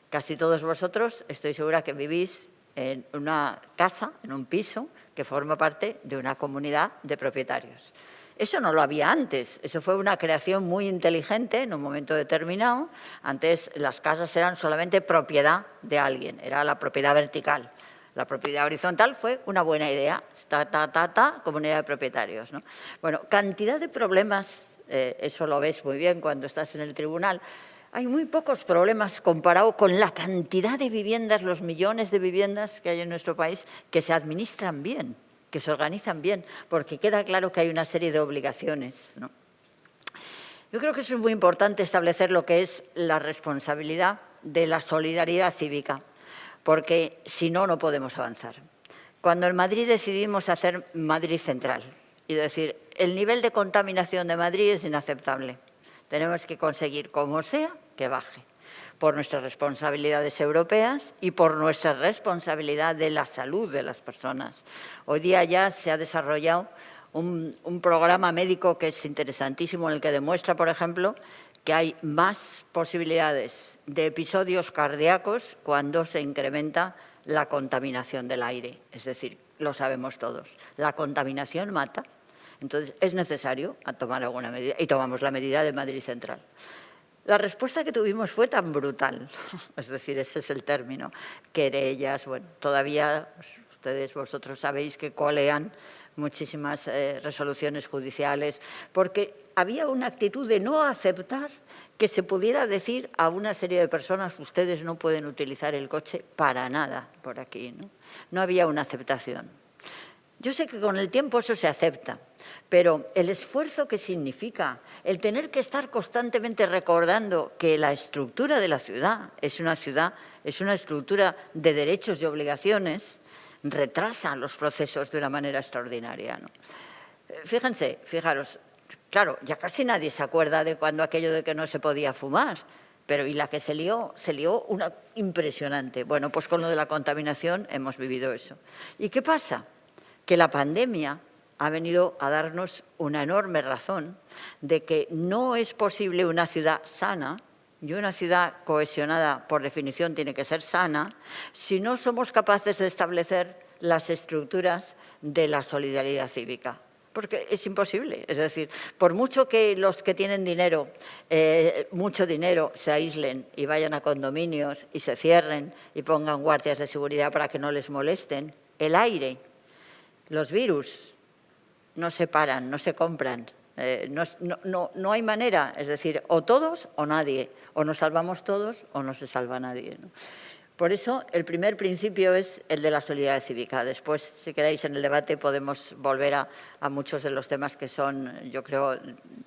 Casi todos vosotros estoy segura que vivís en una casa, en un piso, que forma parte de una comunidad de propietarios. Eso no lo había antes, eso fue una creación muy inteligente en un momento determinado. Antes las casas eran solamente propiedad de alguien, era la propiedad vertical. La propiedad horizontal fue una buena idea, comunidad de propietarios, ¿no? Bueno, cantidad de problemas, eso lo ves muy bien cuando estás en el tribunal. Hay muy pocos problemas comparado con la cantidad de viviendas, los millones de viviendas que hay en nuestro país que se administran bien, que se organizan bien, porque queda claro que hay una serie de obligaciones, ¿no? Yo creo que eso es muy importante, establecer lo que es la responsabilidad de la solidaridad cívica, porque si no, no podemos avanzar. Cuando en Madrid decidimos hacer Madrid Central y decir, el nivel de contaminación de Madrid es inaceptable, tenemos que conseguir, como sea, que baje, por nuestras responsabilidades europeas y por nuestra responsabilidad de la salud de las personas. Hoy día ya se ha desarrollado un programa médico que es interesantísimo, en el que demuestra, por ejemplo, que hay más posibilidades de episodios cardíacos cuando se incrementa la contaminación del aire. Es decir, lo sabemos todos, la contaminación mata. Entonces, es necesario tomar alguna medida, y tomamos la medida de Madrid Central. La respuesta que tuvimos fue tan brutal, es decir, ese es el término, querellas, bueno, todavía vosotros sabéis que colean muchísimas resoluciones judiciales, porque había una actitud de no aceptar que se pudiera decir a una serie de personas, ustedes no pueden utilizar el coche para nada por aquí, ¿no? No había una aceptación. Yo sé que con el tiempo eso se acepta, pero el esfuerzo que significa el tener que estar constantemente recordando que la estructura de la ciudad es una estructura de derechos y obligaciones, retrasa los procesos de una manera extraordinaria, ¿no? Fijaros, claro, ya casi nadie se acuerda de cuando aquello de que no se podía fumar, pero y la que se lió una impresionante. Bueno, pues con lo de la contaminación hemos vivido eso. ¿Y qué pasa? Que la pandemia ha venido a darnos una enorme razón de que no es posible una ciudad sana, y una ciudad cohesionada, por definición, tiene que ser sana, si no somos capaces de establecer las estructuras de la solidaridad cívica. Porque es imposible. Es decir, por mucho que los que tienen dinero, mucho dinero, se aíslen y vayan a condominios y se cierren y pongan guardias de seguridad para que no les molesten, el aire, los virus no se paran, no se compran, no hay manera, es decir, o todos o nadie, o nos salvamos todos o no se salva nadie, ¿no? Por eso, el primer principio es el de la solidaridad cívica. Después, si queréis, en el debate podemos volver a muchos de los temas que son, yo creo,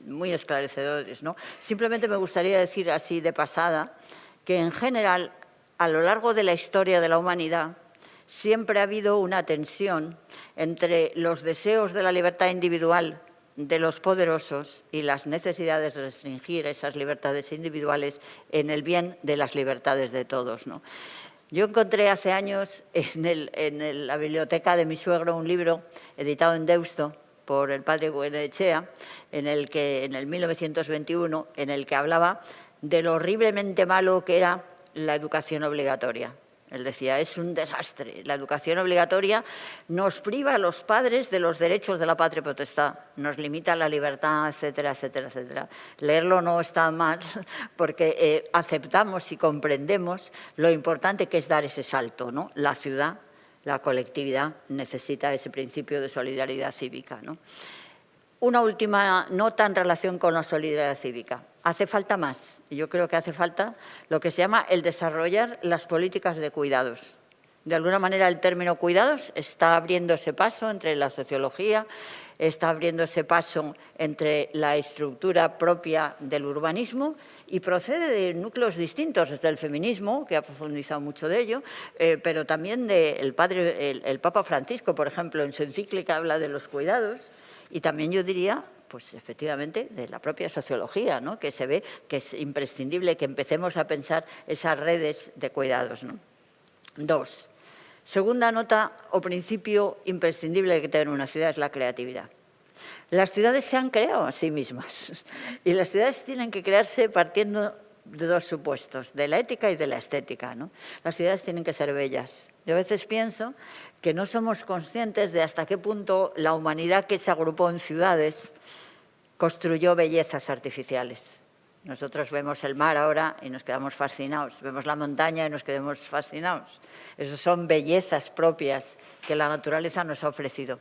muy esclarecedores, ¿no? Simplemente me gustaría decir así de pasada que, en general, a lo largo de la historia de la humanidad, siempre ha habido una tensión entre los deseos de la libertad individual de los poderosos y las necesidades de restringir esas libertades individuales en el bien de las libertades de todos, ¿no? Yo encontré hace años en la biblioteca de mi suegro un libro editado en Deusto por el padre Goyenechea, en el 1921, en el que hablaba de lo horriblemente malo que era la educación obligatoria. Él decía, es un desastre. La educación obligatoria nos priva a los padres de los derechos de la patria potestad, nos limita la libertad, etcétera, etcétera, etcétera. Leerlo no está mal porque aceptamos y comprendemos lo importante que es dar ese salto, ¿no? La ciudad, la colectividad necesita ese principio de solidaridad cívica, ¿no? Una última nota en relación con la solidaridad cívica. Hace falta más. Yo creo que hace falta lo que se llama el desarrollar las políticas de cuidados. De alguna manera, el término cuidados está abriendo ese paso entre la sociología, está abriendo ese paso entre la estructura propia del urbanismo y procede de núcleos distintos, desde el feminismo, que ha profundizado mucho de ello, pero también del el Papa Francisco, por ejemplo, en su encíclica habla de los cuidados. Y también yo diría, pues efectivamente, de la propia sociología, ¿no? Que se ve que es imprescindible que empecemos a pensar esas redes de cuidados, ¿no? 2. Segunda nota o principio imprescindible que tiene una ciudad es la creatividad. Las ciudades se han creado a sí mismas y las ciudades tienen que crearse partiendo dos supuestos, de la ética y de la estética, ¿no? Las ciudades tienen que ser bellas. Yo a veces pienso que no somos conscientes de hasta qué punto la humanidad que se agrupó en ciudades construyó bellezas artificiales. Nosotros vemos el mar ahora y nos quedamos fascinados, vemos la montaña y nos quedamos fascinados. Esas son bellezas propias que la naturaleza nos ha ofrecido.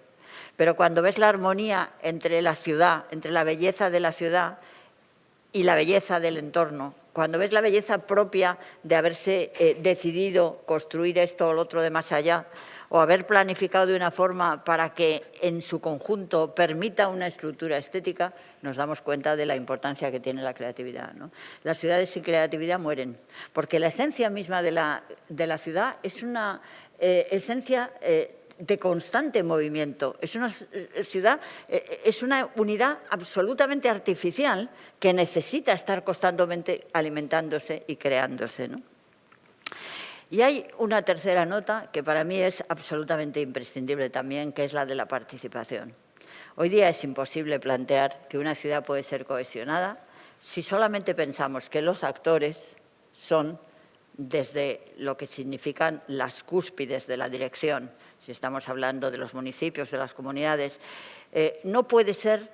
Pero cuando ves la armonía entre la ciudad, entre la belleza de la ciudad y la belleza del entorno, cuando ves la belleza propia de haberse decidido construir esto o lo otro de más allá, o haber planificado de una forma para que en su conjunto permita una estructura estética, nos damos cuenta de la importancia que tiene la creatividad, ¿no? Las ciudades sin creatividad mueren, porque la esencia misma de la ciudad es una esencia de constante movimiento. Es una ciudad, es una unidad absolutamente artificial que necesita estar constantemente alimentándose y creándose, ¿no? Y hay una tercera nota que para mí es absolutamente imprescindible también, que es la de la participación. Hoy día es imposible plantear que una ciudad puede ser cohesionada si solamente pensamos que los actores son desde lo que significan las cúspides de la dirección, si estamos hablando de los municipios, de las comunidades. No puede ser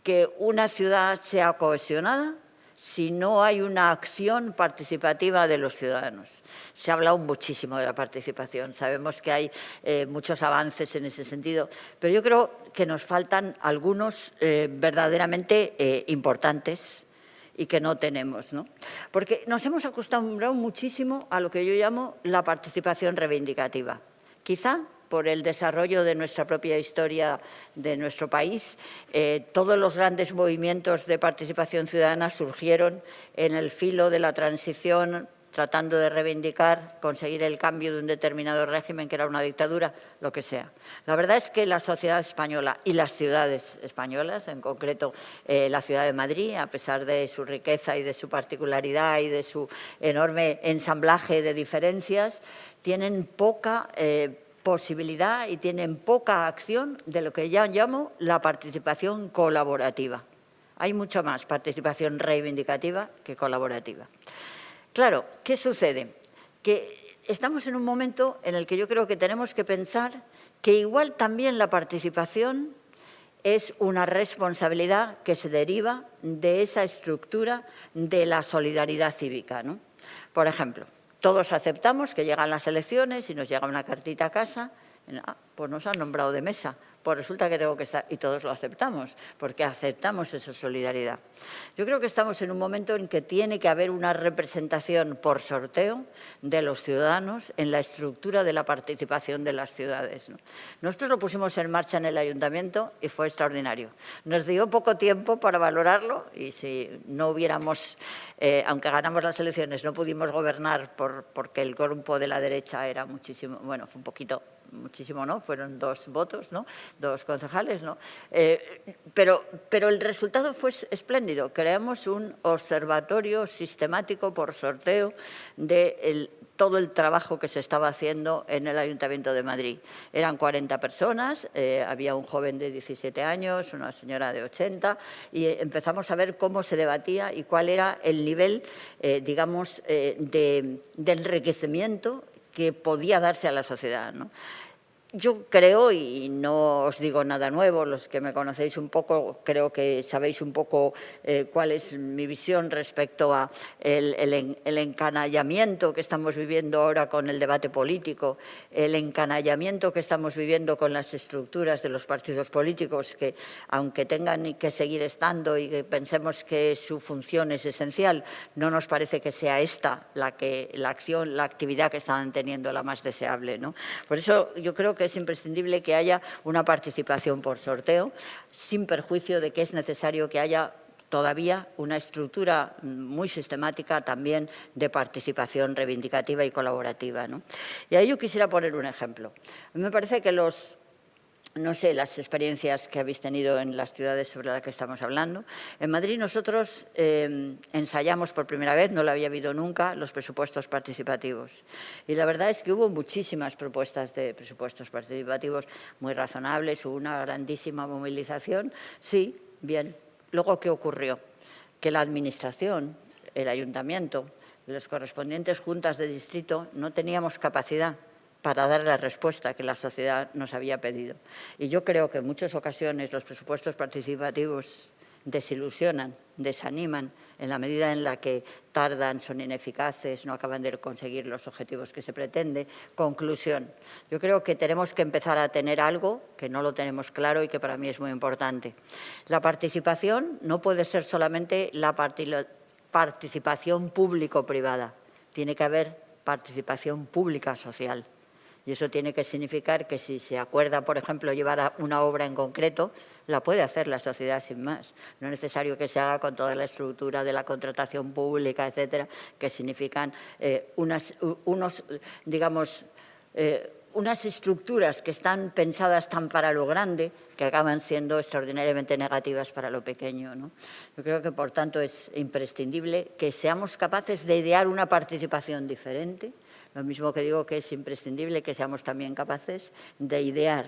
que una ciudad sea cohesionada si no hay una acción participativa de los ciudadanos. Se ha hablado muchísimo de la participación, sabemos que hay muchos avances en ese sentido, pero yo creo que nos faltan algunos verdaderamente importantes y que no tenemos, ¿no? Porque nos hemos acostumbrado muchísimo a lo que yo llamo la participación reivindicativa. Quizá por el desarrollo de nuestra propia historia de nuestro país, todos los grandes movimientos de participación ciudadana surgieron en el filo de la transición, tratando de reivindicar, conseguir el cambio de un determinado régimen que era una dictadura, lo que sea. La verdad es que la sociedad española y las ciudades españolas, en concreto la ciudad de Madrid, a pesar de su riqueza y de su particularidad y de su enorme ensamblaje de diferencias, tienen poca posibilidad y tienen poca acción de lo que ya llamo la participación colaborativa. Hay mucha más participación reivindicativa que colaborativa. Claro, ¿qué sucede? Que estamos en un momento en el que yo creo que tenemos que pensar que igual también la participación es una responsabilidad que se deriva de esa estructura de la solidaridad cívica, ¿no? Por ejemplo, todos aceptamos que llegan las elecciones y nos llega una cartita a casa, pues nos han nombrado de mesa, pues resulta que tengo que estar, y todos lo aceptamos, porque aceptamos esa solidaridad. Yo creo que estamos en un momento en que tiene que haber una representación por sorteo de los ciudadanos en la estructura de la participación de las ciudades, ¿no? Nosotros lo pusimos en marcha en el ayuntamiento y fue extraordinario. Nos dio poco tiempo para valorarlo y si no hubiéramos, aunque ganamos las elecciones, no pudimos gobernar porque el grupo de la derecha era muchísimo, bueno, fue un poquito, muchísimo no, fueron 2 votos, ¿no? 2 concejales, ¿no? Pero el resultado fue espléndido. Creamos un observatorio sistemático por sorteo de todo el trabajo que se estaba haciendo en el Ayuntamiento de Madrid. Eran 40 personas, había un joven de 17 años, una señora de 80, y empezamos a ver cómo se debatía y cuál era el nivel, digamos, de enriquecimiento que podía darse a la sociedad, ¿no? Yo creo, y no os digo nada nuevo, los que me conocéis un poco, creo que sabéis un poco cuál es mi visión respecto a el encanallamiento que estamos viviendo ahora con el debate político, el encanallamiento que estamos viviendo con las estructuras de los partidos políticos, que aunque tengan que seguir estando y que pensemos que su función es esencial, no nos parece que sea esta la acción, la actividad que están teniendo la más deseable, ¿no? Por eso yo creo que es imprescindible que haya una participación por sorteo, sin perjuicio de que es necesario que haya todavía una estructura muy sistemática también de participación reivindicativa y colaborativa, ¿no? Y ahí yo quisiera poner un ejemplo. A mí me parece que no sé, las experiencias que habéis tenido en las ciudades sobre las que estamos hablando. En Madrid nosotros ensayamos por primera vez, no lo había habido nunca, los presupuestos participativos. Y la verdad es que hubo muchísimas propuestas de presupuestos participativos muy razonables, hubo una grandísima movilización. Sí, bien. Luego, ¿qué ocurrió? Que la Administración el ayuntamiento, las correspondientes juntas de distrito, no teníamos capacidad para dar la respuesta que la sociedad nos había pedido. Y yo creo que en muchas ocasiones los presupuestos participativos desilusionan, desaniman en la medida en la que tardan, son ineficaces, no acaban de conseguir los objetivos que se pretende. Conclusión, yo creo que tenemos que empezar a tener algo que no lo tenemos claro y que para mí es muy importante. La participación no puede ser solamente la participación público-privada, tiene que haber participación pública social. Y eso tiene que significar que si se acuerda, por ejemplo, llevar una obra en concreto, la puede hacer la sociedad sin más. No es necesario que se haga con toda la estructura de la contratación pública, etcétera, que significan unas estructuras que están pensadas tan para lo grande que acaban siendo extraordinariamente negativas para lo pequeño, ¿no? Yo creo que, por tanto, es imprescindible que seamos capaces de idear una participación diferente. Lo mismo que digo que es imprescindible que seamos también capaces de idear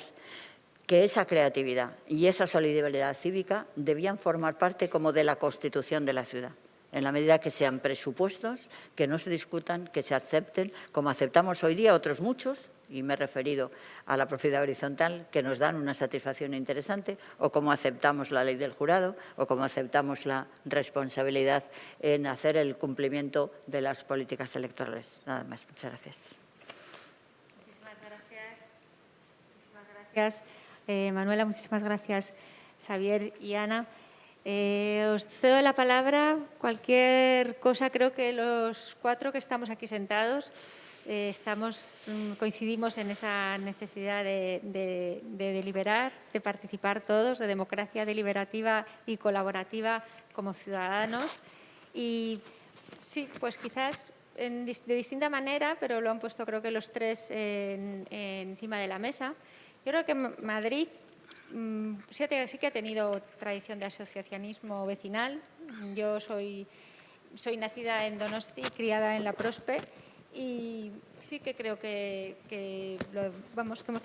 que esa creatividad y esa solidaridad cívica debían formar parte como de la constitución de la ciudad, en la medida que sean presupuestos, que no se discutan, que se acepten, como aceptamos hoy día otros muchos, y me he referido a la propiedad horizontal, que nos dan una satisfacción interesante, o como aceptamos la ley del jurado, o como aceptamos la responsabilidad en hacer el cumplimiento de las políticas electorales. Nada más. Muchas gracias. Muchísimas gracias. Muchísimas gracias, Manuela. Muchísimas gracias, Xavier y Ana. Os cedo la palabra. Cualquier cosa, creo que los 4 que estamos aquí sentados coincidimos en esa necesidad de deliberar, de participar todos, de democracia deliberativa y colaborativa como ciudadanos. Y sí, pues quizás de distinta manera, pero lo han puesto creo que los 3 encima de la mesa. Yo creo que Madrid sí que ha tenido tradición de asociacionismo vecinal. Yo soy nacida en Donosti, criada en La Prospe, y sí que creo que hemos tenido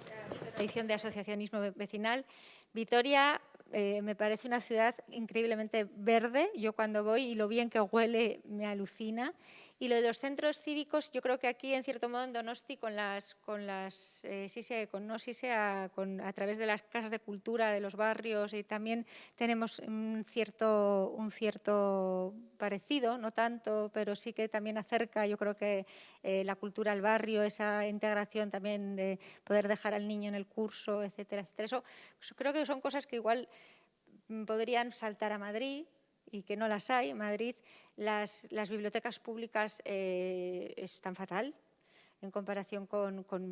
tradición de asociacionismo vecinal. Vitoria me parece una ciudad increíblemente verde. Yo cuando voy y lo bien que huele me alucina. Y lo de los centros cívicos, yo creo que aquí, en cierto modo, en Donosti, a través de las casas de cultura de los barrios, y también tenemos un cierto parecido, no tanto, pero sí que también acerca, yo creo que la cultura al barrio, esa integración también de poder dejar al niño en el curso, etcétera, etcétera. Eso creo que son cosas que igual podrían saltar a Madrid, y que no las hay. En Madrid las bibliotecas públicas están fatal en comparación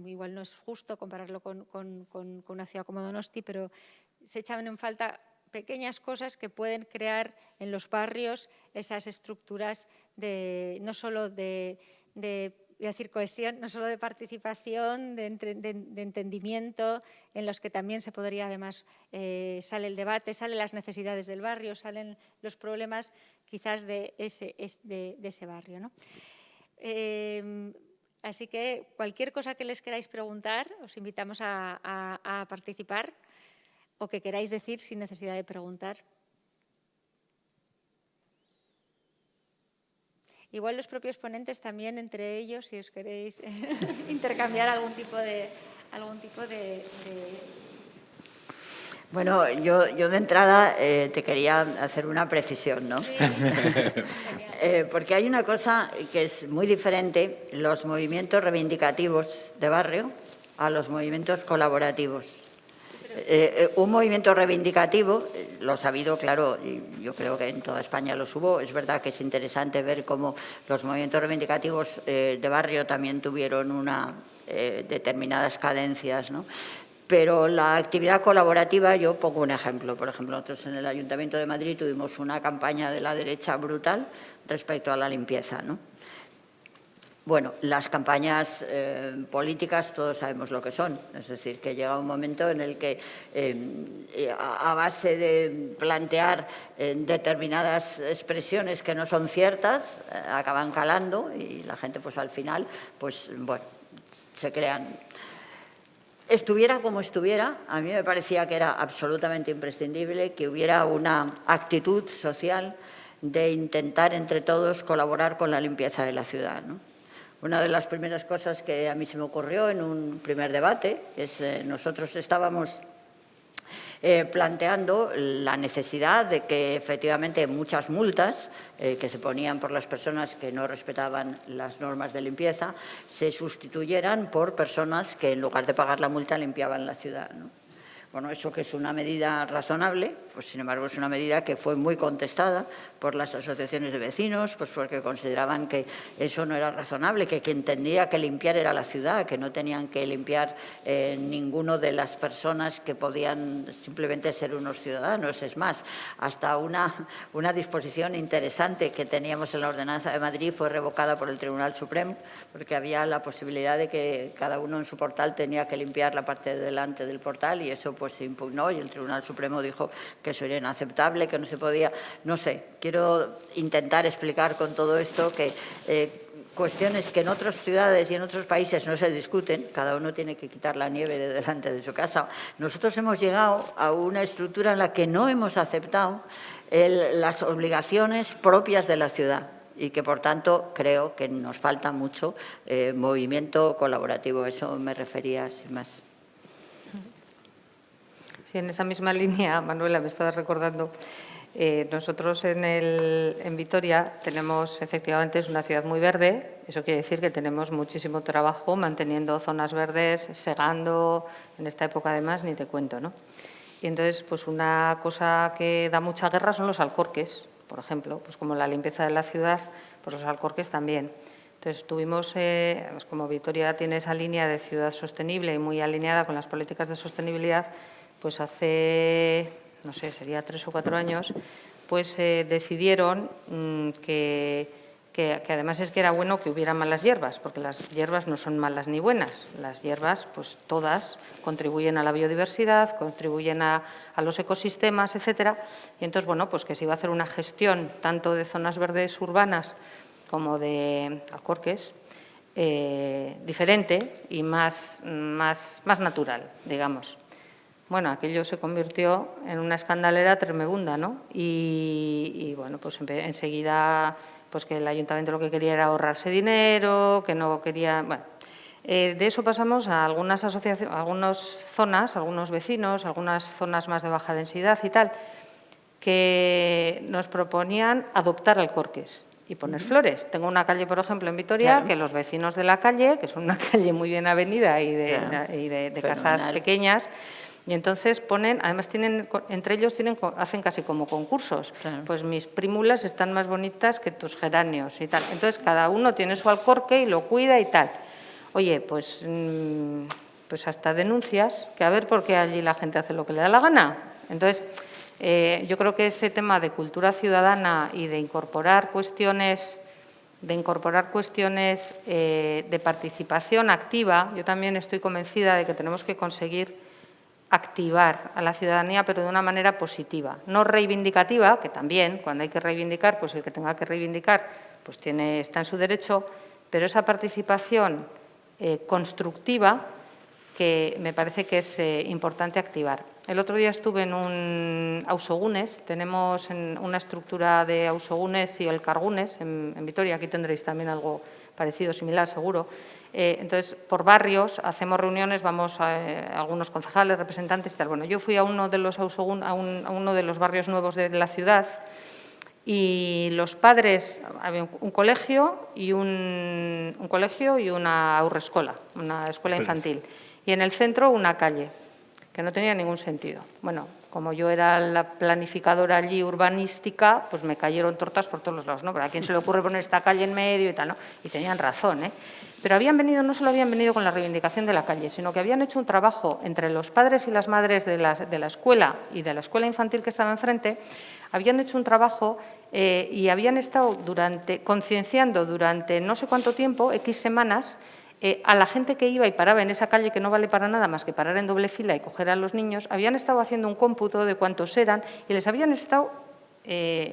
igual no es justo compararlo con una ciudad como Donosti, pero se echan en falta pequeñas cosas que pueden crear en los barrios esas estructuras no solo de voy a decir cohesión, no solo de participación, de entendimiento, en los que también se podría, además, sale el debate, salen las necesidades del barrio, salen los problemas quizás de ese barrio, ¿no? Así que cualquier cosa que les queráis preguntar, os invitamos a participar, o que queráis decir sin necesidad de preguntar. Igual los propios ponentes también, entre ellos, si os queréis intercambiar algún tipo de... Bueno, yo de entrada te quería hacer una precisión, ¿no? Sí. Porque hay una cosa que es muy diferente, los movimientos reivindicativos de barrio a los movimientos colaborativos. Un movimiento reivindicativo, lo ha habido, claro, y yo creo que en toda España los hubo. Es verdad que es interesante ver cómo los movimientos reivindicativos de barrio también tuvieron determinadas cadencias, ¿no? Pero la actividad colaborativa, yo pongo un ejemplo. Por ejemplo, nosotros en el Ayuntamiento de Madrid tuvimos una campaña de la derecha brutal respecto a la limpieza, ¿no? Bueno, las campañas políticas todos sabemos lo que son. Es decir, que llega un momento en el que a base de plantear determinadas expresiones que no son ciertas, acaban calando y la gente pues al final, pues bueno, se crean. Estuviera como estuviera, a mí me parecía que era absolutamente imprescindible que hubiera una actitud social de intentar entre todos colaborar con la limpieza de la ciudad, ¿no? Una de las primeras cosas que a mí se me ocurrió en un primer debate es nosotros estábamos planteando la necesidad de que efectivamente muchas multas que se ponían por las personas que no respetaban las normas de limpieza se sustituyeran por personas que en lugar de pagar la multa limpiaban la ciudad, ¿no? Bueno, eso que es una medida razonable, pues sin embargo es una medida que fue muy contestada por las asociaciones de vecinos, pues porque consideraban que eso no era razonable, que quien tendría que limpiar era la ciudad, que no tenían que limpiar ninguno de las personas que podían simplemente ser unos ciudadanos. Es más, hasta una disposición interesante que teníamos en la Ordenanza de Madrid fue revocada por el Tribunal Supremo, porque había la posibilidad de que cada uno en su portal tenía que limpiar la parte de delante del portal y eso pues se impugnó y el Tribunal Supremo dijo que eso era inaceptable, que no se podía, no sé, quiero intentar explicar con todo esto que cuestiones que en otras ciudades y en otros países no se discuten, cada uno tiene que quitar la nieve de delante de su casa. Nosotros hemos llegado a una estructura en la que no hemos aceptado las obligaciones propias de la ciudad y que, por tanto, creo que nos falta mucho movimiento colaborativo. Eso me refería, sin más. Sí, en esa misma línea, Manuela, me estabas recordando, nosotros en Vitoria tenemos, efectivamente, es una ciudad muy verde, eso quiere decir que tenemos muchísimo trabajo manteniendo zonas verdes, segando, en esta época además, ni te cuento, ¿no? Y entonces, pues una cosa que da mucha guerra son los alcorques, por ejemplo, pues como la limpieza de la ciudad, pues los alcorques también. Entonces, tuvimos, como Vitoria tiene esa línea de ciudad sostenible y muy alineada con las políticas de sostenibilidad, pues hace, no sé, sería 3 o 4 años, pues decidieron que además es que era bueno que hubiera malas hierbas, porque las hierbas no son malas ni buenas. Las hierbas, pues todas contribuyen a la biodiversidad, contribuyen a los ecosistemas, etcétera. Y entonces, bueno, pues que se iba a hacer una gestión tanto de zonas verdes urbanas como de alcorques, diferente y más natural, digamos. Bueno, aquello se convirtió en una escandalera tremenda, ¿no? Y bueno, pues enseguida, pues que el ayuntamiento lo que quería era ahorrarse dinero, que no quería… Bueno, de eso pasamos a algunas asociaciones, a algunas zonas, algunos vecinos, algunas zonas más de baja densidad y tal, que nos proponían adoptar alcorques y poner flores. Tengo una calle, por ejemplo, en Vitoria, claro, que los vecinos de la calle, que son una calle muy bien avenida y de casas pequeñas, y entonces ponen, además entre ellos hacen casi como concursos. Claro. Pues mis prímulas están más bonitas que tus geranios y tal. Entonces cada uno tiene su alcorque y lo cuida y tal. Oye, pues hasta denuncias, que a ver por qué allí la gente hace lo que le da la gana. Entonces, yo creo que ese tema de cultura ciudadana y de incorporar cuestiones de participación activa, yo también estoy convencida de que tenemos que conseguir activar a la ciudadanía, pero de una manera positiva, no reivindicativa, que también, cuando hay que reivindicar, pues el que tenga que reivindicar pues está en su derecho, pero esa participación constructiva que me parece que es importante activar. El otro día estuve en un Ausogunes, tenemos una estructura de Ausogunes y Elkargunes en Vitoria, aquí tendréis también algo parecido, similar, seguro. Entonces, por barrios hacemos reuniones, vamos a algunos concejales, representantes y tal. Bueno, yo fui a uno de los a uno de los barrios nuevos de la ciudad y los padres, había un colegio y una aurrescola, una escuela infantil. Y en el centro una calle, que no tenía ningún sentido. Bueno, como yo era la planificadora allí urbanística, pues me cayeron tortas por todos los lados, ¿no? Pero ¿a quién se le ocurre poner esta calle en medio y tal, no? Y tenían razón, ¿eh? Pero no solo habían venido con la reivindicación de la calle, sino que habían hecho un trabajo entre los padres y las madres de la escuela y de la escuela infantil que estaba enfrente, habían hecho un trabajo y habían estado concienciando durante no sé cuánto tiempo, X semanas, a la gente que iba y paraba en esa calle que no vale para nada más que parar en doble fila y coger a los niños, habían estado haciendo un cómputo de cuántos eran y les habían estado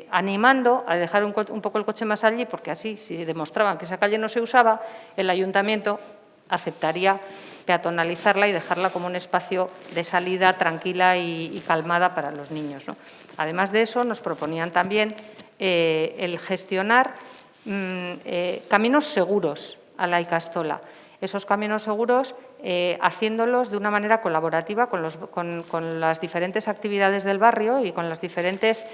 animando a dejar un poco el coche más allí, porque así, si demostraban que esa calle no se usaba, el ayuntamiento aceptaría peatonalizarla y dejarla como un espacio de salida tranquila y calmada para los niños, ¿no? Además de eso, nos proponían también el gestionar caminos seguros a la ikastola. Esos caminos seguros haciéndolos de una manera colaborativa con las diferentes actividades del barrio y con las diferentes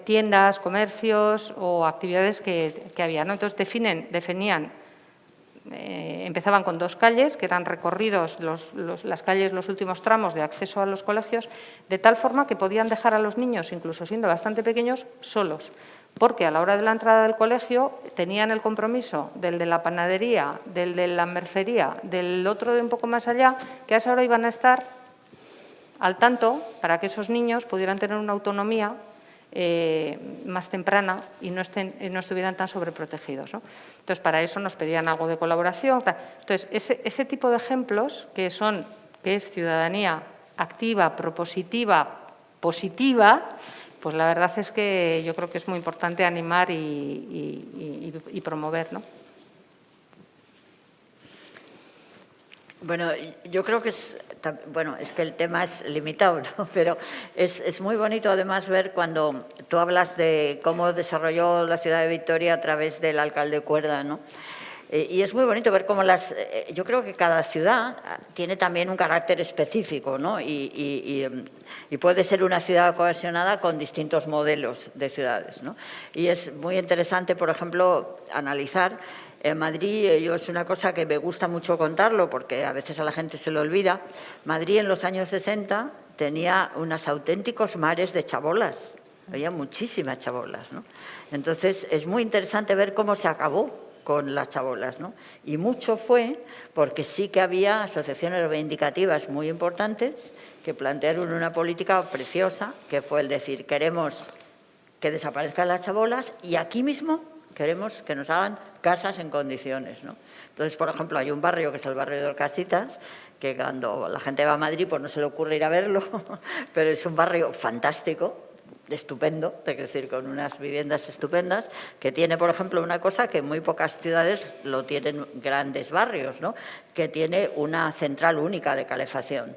tiendas, comercios o actividades que había, ¿no? Entonces, definían, empezaban con 2 calles, que eran recorridos las calles, los últimos tramos de acceso a los colegios, de tal forma que podían dejar a los niños, incluso siendo bastante pequeños, solos. Porque a la hora de la entrada del colegio tenían el compromiso del de la panadería, del de la mercería, del otro de un poco más allá, que a esa hora iban a estar al tanto para que esos niños pudieran tener una autonomía más temprana y no estuvieran tan sobreprotegidos, ¿no? Entonces, para eso nos pedían algo de colaboración. Entonces, ese tipo de ejemplos que es ciudadanía activa, propositiva, positiva, pues la verdad es que yo creo que es muy importante animar y promover, ¿no? Bueno, yo creo que es que el tema es limitado, ¿no? Pero es muy bonito además ver cuando tú hablas de cómo desarrolló la ciudad de Vitoria a través del alcalde Cuerda, ¿no? Y es muy bonito ver cómo yo creo que cada ciudad tiene también un carácter específico, ¿no? Y puede ser una ciudad cohesionada con distintos modelos de ciudades, ¿no? Y es muy interesante, por ejemplo, analizar. En Madrid, es una cosa que me gusta mucho contarlo porque a veces a la gente se lo olvida. Madrid en los años 60 tenía unos auténticos mares de chabolas. Había muchísimas chabolas, ¿no? Entonces, es muy interesante ver cómo se acabó con las chabolas, ¿no? Y mucho fue porque sí que había asociaciones reivindicativas muy importantes que plantearon una política preciosa, que fue el decir, queremos que desaparezcan las chabolas y aquí mismo queremos que nos hagan casas en condiciones, ¿no? Entonces, por ejemplo, hay un barrio que es el barrio de Orcasitas, que cuando la gente va a Madrid pues no se le ocurre ir a verlo, pero es un barrio fantástico, estupendo, es decir, con unas viviendas estupendas, que tiene, por ejemplo, una cosa que muy pocas ciudades lo tienen, grandes barrios, ¿no? Que tiene una central única de calefacción.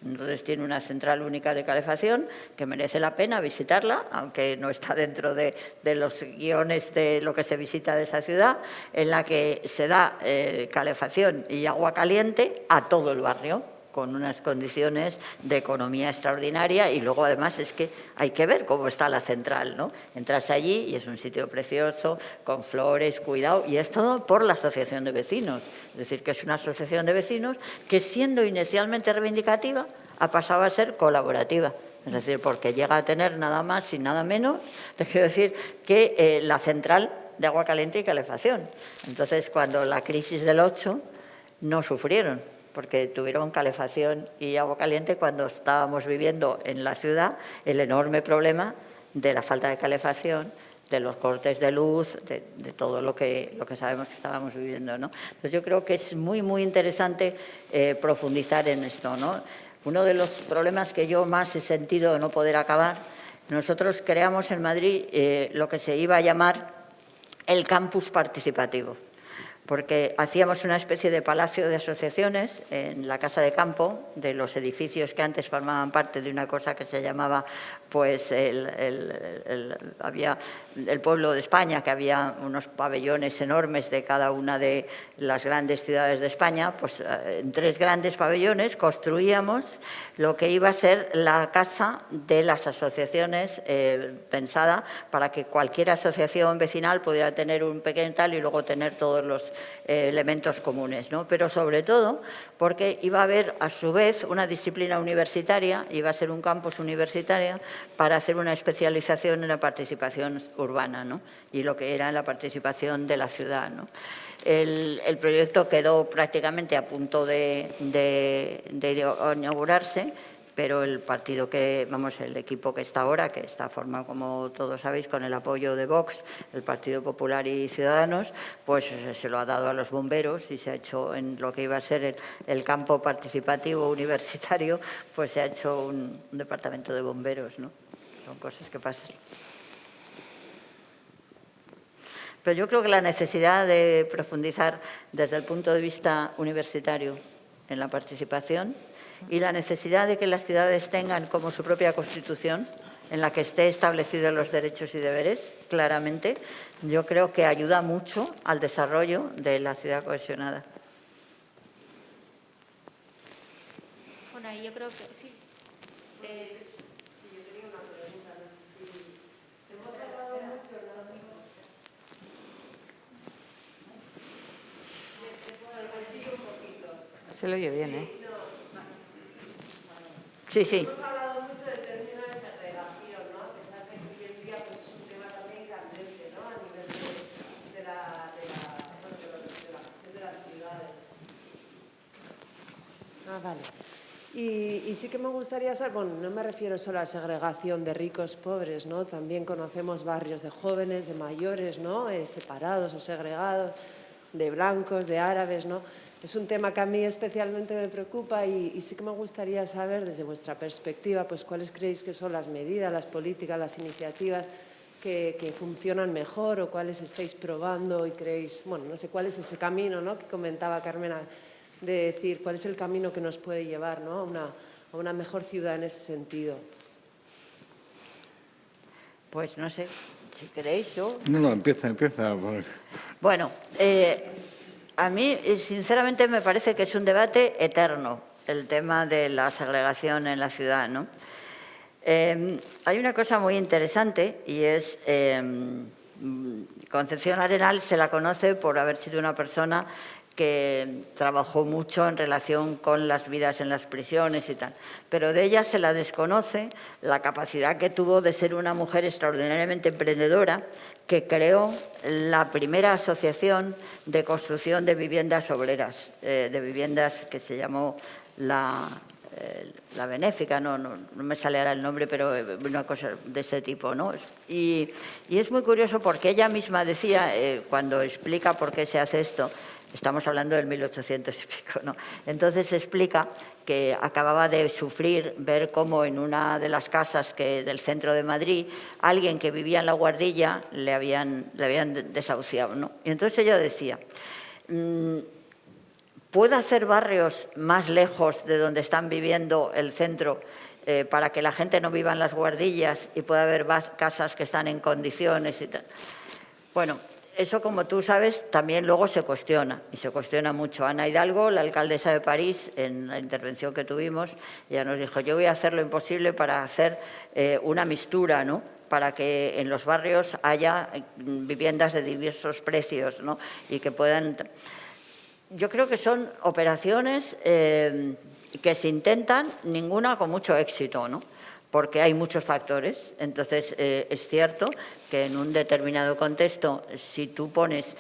Entonces tiene una central única de calefacción que merece la pena visitarla, aunque no está dentro de los guiones de lo que se visita de esa ciudad, en la que se da calefacción y agua caliente a todo el barrio, con unas condiciones de economía extraordinaria y luego además es que hay que ver cómo está la central, ¿no? Entras allí y es un sitio precioso, con flores, cuidado, y es todo por la asociación de vecinos. Es decir, que es una asociación de vecinos que siendo inicialmente reivindicativa ha pasado a ser colaborativa. Es decir, porque llega a tener nada más y nada menos, te quiero decir, que la central de agua caliente y calefacción. Entonces, cuando la crisis del 8 no sufrieron, porque tuvieron calefacción y agua caliente cuando estábamos viviendo en la ciudad el enorme problema de la falta de calefacción, de los cortes de luz, de todo lo que sabemos que estábamos viviendo, ¿no? Entonces yo creo que es muy, muy interesante profundizar en esto, ¿no? Uno de los problemas que yo más he sentido de no poder acabar, nosotros creamos en Madrid lo que se iba a llamar el campus participativo, porque hacíamos una especie de palacio de asociaciones en la Casa de Campo, de los edificios que antes formaban parte de una cosa que se llamaba, pues, había el pueblo de España, que había unos pabellones enormes de cada una de las grandes ciudades de España, pues en 3 grandes pabellones construíamos lo que iba a ser la casa de las asociaciones pensada para que cualquier asociación vecinal pudiera tener un pequeño tal y luego tener todos los elementos comunes, ¿no? Pero sobre todo porque iba a haber a su vez una disciplina universitaria, iba a ser un campus universitario para hacer una especialización en la participación urbana, ¿no? Y lo que era la participación de la ciudad, ¿no? El proyecto quedó prácticamente a punto de inaugurarse, pero el partido el equipo que está ahora, que está formado, como todos sabéis, con el apoyo de Vox, el Partido Popular y Ciudadanos, pues se lo ha dado a los bomberos y se ha hecho en lo que iba a ser el campo participativo universitario, pues se ha hecho un departamento de bomberos, ¿no? Son cosas que pasan. Pero yo creo que la necesidad de profundizar desde el punto de vista universitario en la participación y la necesidad de que las ciudades tengan como su propia constitución en la que esté establecidos los derechos y deberes, claramente, yo creo que ayuda mucho al desarrollo de la ciudad cohesionada. Bueno, yo creo que sí. Se lo oye bien, ¿eh? Sí, sí. Hemos hablado mucho del término de segregación, ¿no? A pesar de que hoy en día pues, es un tema también candente, ¿no? A nivel de la gestión de las ciudades. Vale. Y sí que me gustaría saber, bueno, no me refiero solo a segregación de ricos, pobres, ¿no? También conocemos barrios de jóvenes, de mayores, ¿no? Separados o segregados, de blancos, de árabes, ¿no? Es un tema que a mí especialmente me preocupa y sí que me gustaría saber desde vuestra perspectiva pues cuáles creéis que son las medidas, las políticas, las iniciativas que funcionan mejor o cuáles estáis probando y creéis, bueno, no sé cuál es ese camino, ¿no? Que comentaba Carmen, de decir cuál es el camino que nos puede llevar, ¿no? a una mejor ciudad en ese sentido. Pues no sé, si queréis yo... No, empieza. Bueno, a mí sinceramente me parece que es un debate eterno el tema de la segregación en la ciudad, ¿no? Hay una cosa muy interesante y es Concepción Arenal se la conoce por haber sido una persona que trabajó mucho en relación con las vidas en las prisiones y tal. Pero de ella se la desconoce la capacidad que tuvo de ser una mujer extraordinariamente emprendedora que creó la primera asociación de construcción de viviendas obreras, de viviendas que se llamó la Benéfica, no me sale ahora el nombre, pero una cosa de ese tipo, ¿no? Y es muy curioso porque ella misma decía, cuando explica por qué se hace esto, estamos hablando del 1800 y pico, ¿no? Entonces explica que acababa de sufrir ver cómo en una de las casas del centro de Madrid alguien que vivía en La Guardilla le habían desahuciado, ¿no? Y entonces ella decía, ¿puedo hacer barrios más lejos de donde están viviendo el centro para que la gente no viva en las Guardillas y pueda haber casas que están en condiciones y tal? Bueno, eso, como tú sabes, también luego se cuestiona, y se cuestiona mucho. Ana Hidalgo, la alcaldesa de París, en la intervención que tuvimos, ella nos dijo, yo voy a hacer lo imposible para hacer una mistura, ¿no?, para que en los barrios haya viviendas de diversos precios, ¿no?, y que puedan... Yo creo que son operaciones que se intentan, ninguna con mucho éxito, ¿no?, porque hay muchos factores. Entonces, es cierto que en un determinado contexto, si tú pones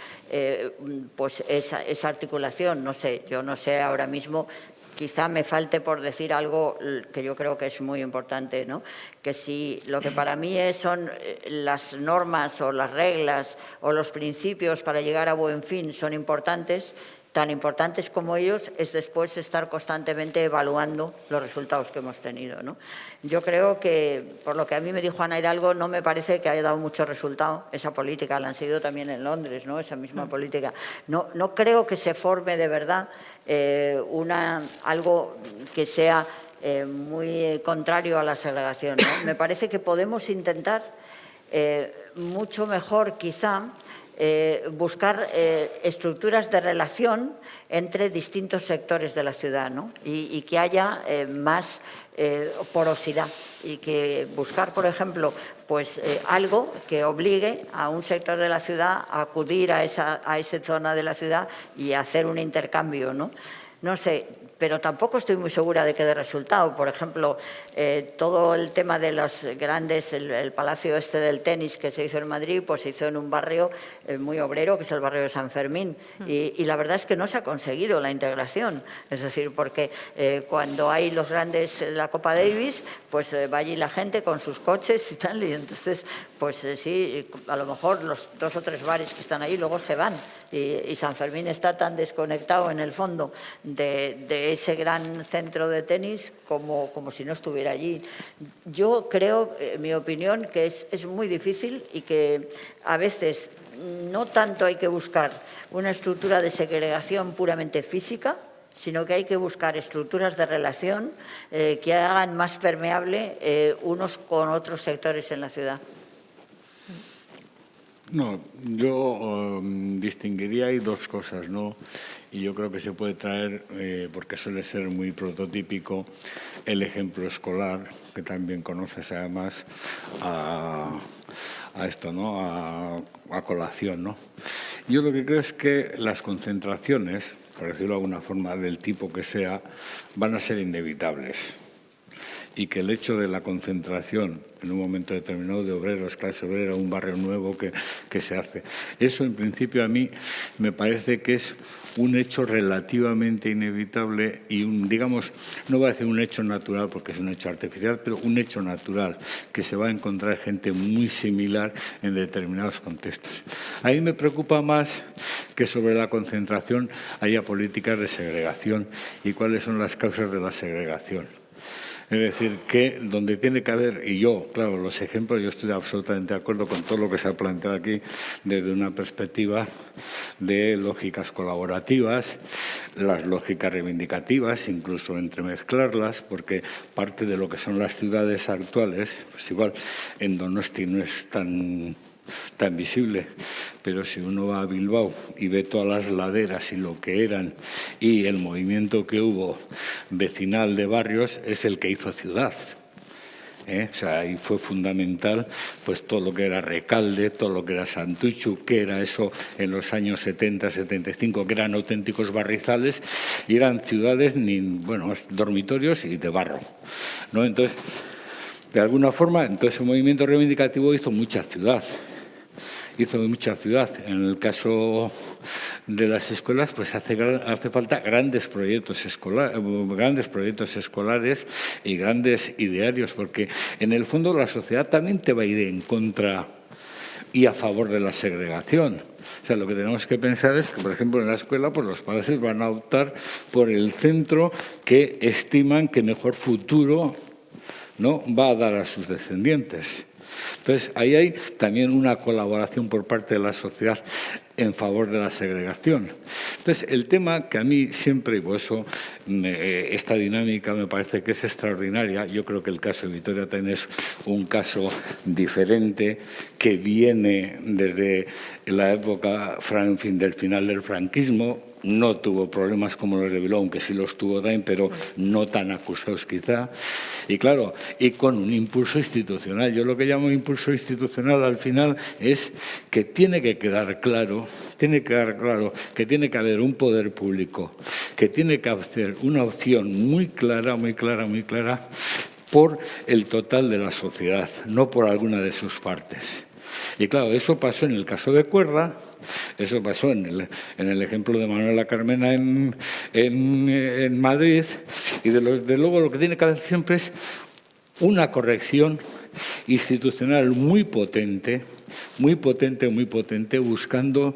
pues esa articulación, no sé, yo no sé ahora mismo, quizá me falte por decir algo que yo creo que es muy importante, ¿no?, que si lo que para mí son las normas o las reglas o los principios para llegar a buen fin son importantes, tan importantes como ellos es después estar constantemente evaluando los resultados que hemos tenido, ¿no? Yo creo que, por lo que a mí me dijo Ana Hidalgo, no me parece que haya dado mucho resultado esa política, la han seguido también en Londres, ¿no?, esa misma política. No creo que se forme de verdad algo que sea muy contrario a la segregación, ¿no? Me parece que podemos intentar mucho mejor, quizá, buscar estructuras de relación entre distintos sectores de la ciudad, ¿no?, y que haya más porosidad y que buscar, por ejemplo, pues algo que obligue a un sector de la ciudad a acudir a esa zona de la ciudad y a hacer un intercambio, ¿no? No sé, pero tampoco estoy muy segura de que dé resultado. Por ejemplo, todo el tema de los grandes, el palacio este del tenis que se hizo en Madrid, pues se hizo en un barrio muy obrero, que es el barrio de San Fermín. Y la verdad es que no se ha conseguido la integración. Es decir, porque cuando hay los grandes, la Copa Davis, pues va allí la gente con sus coches y tal, y entonces, pues sí, a lo mejor los 2 o 3 bares que están ahí luego se van. Y San Fermín está tan desconectado en el fondo de ese gran centro de tenis como si no estuviera allí. Yo creo, en mi opinión, que es muy difícil y que a veces no tanto hay que buscar una estructura de segregación puramente física, sino que hay que buscar estructuras de relación que hagan más permeable unos con otros sectores en la ciudad. No, yo distinguiría ahí dos cosas, ¿no? Y yo creo que se puede traer, porque suele ser muy prototípico, el ejemplo escolar, que también conoces además a esto, ¿no? A colación, ¿no? Yo lo que creo es que las concentraciones, por decirlo de alguna forma, del tipo que sea, van a ser inevitables. Y que el hecho de la concentración en un momento determinado de obreros, clase obrera, un barrio nuevo que se hace, eso en principio a mí me parece que es un hecho relativamente inevitable y digamos, no voy a decir un hecho natural porque es un hecho artificial, pero un hecho natural, que se va a encontrar gente muy similar en determinados contextos. A mí me preocupa más que sobre la concentración haya políticas de segregación y cuáles son las causas de la segregación. Es decir, que donde tiene que haber, y yo, claro, los ejemplos, yo estoy absolutamente de acuerdo con todo lo que se ha planteado aquí desde una perspectiva de lógicas colaborativas, las lógicas reivindicativas, incluso entremezclarlas, porque parte de lo que son las ciudades actuales, pues igual en Donosti no es tan visible, pero si uno va a Bilbao y ve todas las laderas y lo que eran y el movimiento que hubo vecinal de barrios, es el que hizo ciudad. O sea, ahí fue fundamental pues todo lo que era Recalde, todo lo que era Santuchu, que era eso en los años 70, 75, que eran auténticos barrizales y eran ciudades, dormitorios y de barro, ¿no? Entonces, de alguna forma, entonces el movimiento reivindicativo hizo mucha ciudad. En el caso de las escuelas, pues hace falta grandes proyectos escolares y grandes idearios, porque en el fondo la sociedad también te va a ir en contra y a favor de la segregación. O sea, lo que tenemos que pensar es que, por ejemplo, en la escuela, pues los padres van a optar por el centro que estiman que mejor futuro, ¿no?, va a dar a sus descendientes. Entonces, ahí hay también una colaboración por parte de la sociedad en favor de la segregación. Entonces, el tema que a mí siempre, y por eso esta dinámica me parece que es extraordinaria, yo creo que el caso de Vitoria también es un caso diferente que viene desde la época del final del franquismo. No tuvo problemas como los de Bilbao, aunque sí los tuvo también, pero no tan acusados quizá. Y claro, y con un impulso institucional. Yo lo que llamo impulso institucional al final es que tiene que quedar claro que tiene que haber un poder público, que tiene que hacer una opción muy clara por el total de la sociedad, no por alguna de sus partes. Y claro, eso pasó en el caso de Cuerda, eso pasó en el ejemplo de Manuela Carmena en Madrid, y de luego lo que tiene que haber siempre es una corrección institucional muy potente, buscando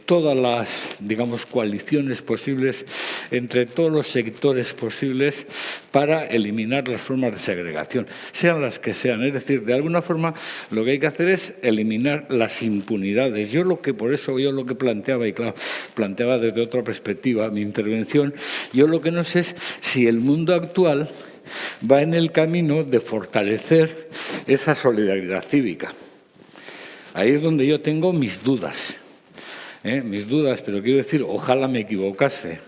todas las, digamos, coaliciones posibles entre todos los sectores posibles para eliminar las formas de segregación, sean las que sean. Es decir, de alguna forma lo que hay que hacer es eliminar las impunidades. Por eso yo lo que planteaba, y claro, planteaba desde otra perspectiva mi intervención, yo lo que no sé es si el mundo actual va en el camino de fortalecer esa solidaridad cívica. Ahí es donde yo tengo mis dudas, pero quiero decir, ojalá me equivocase,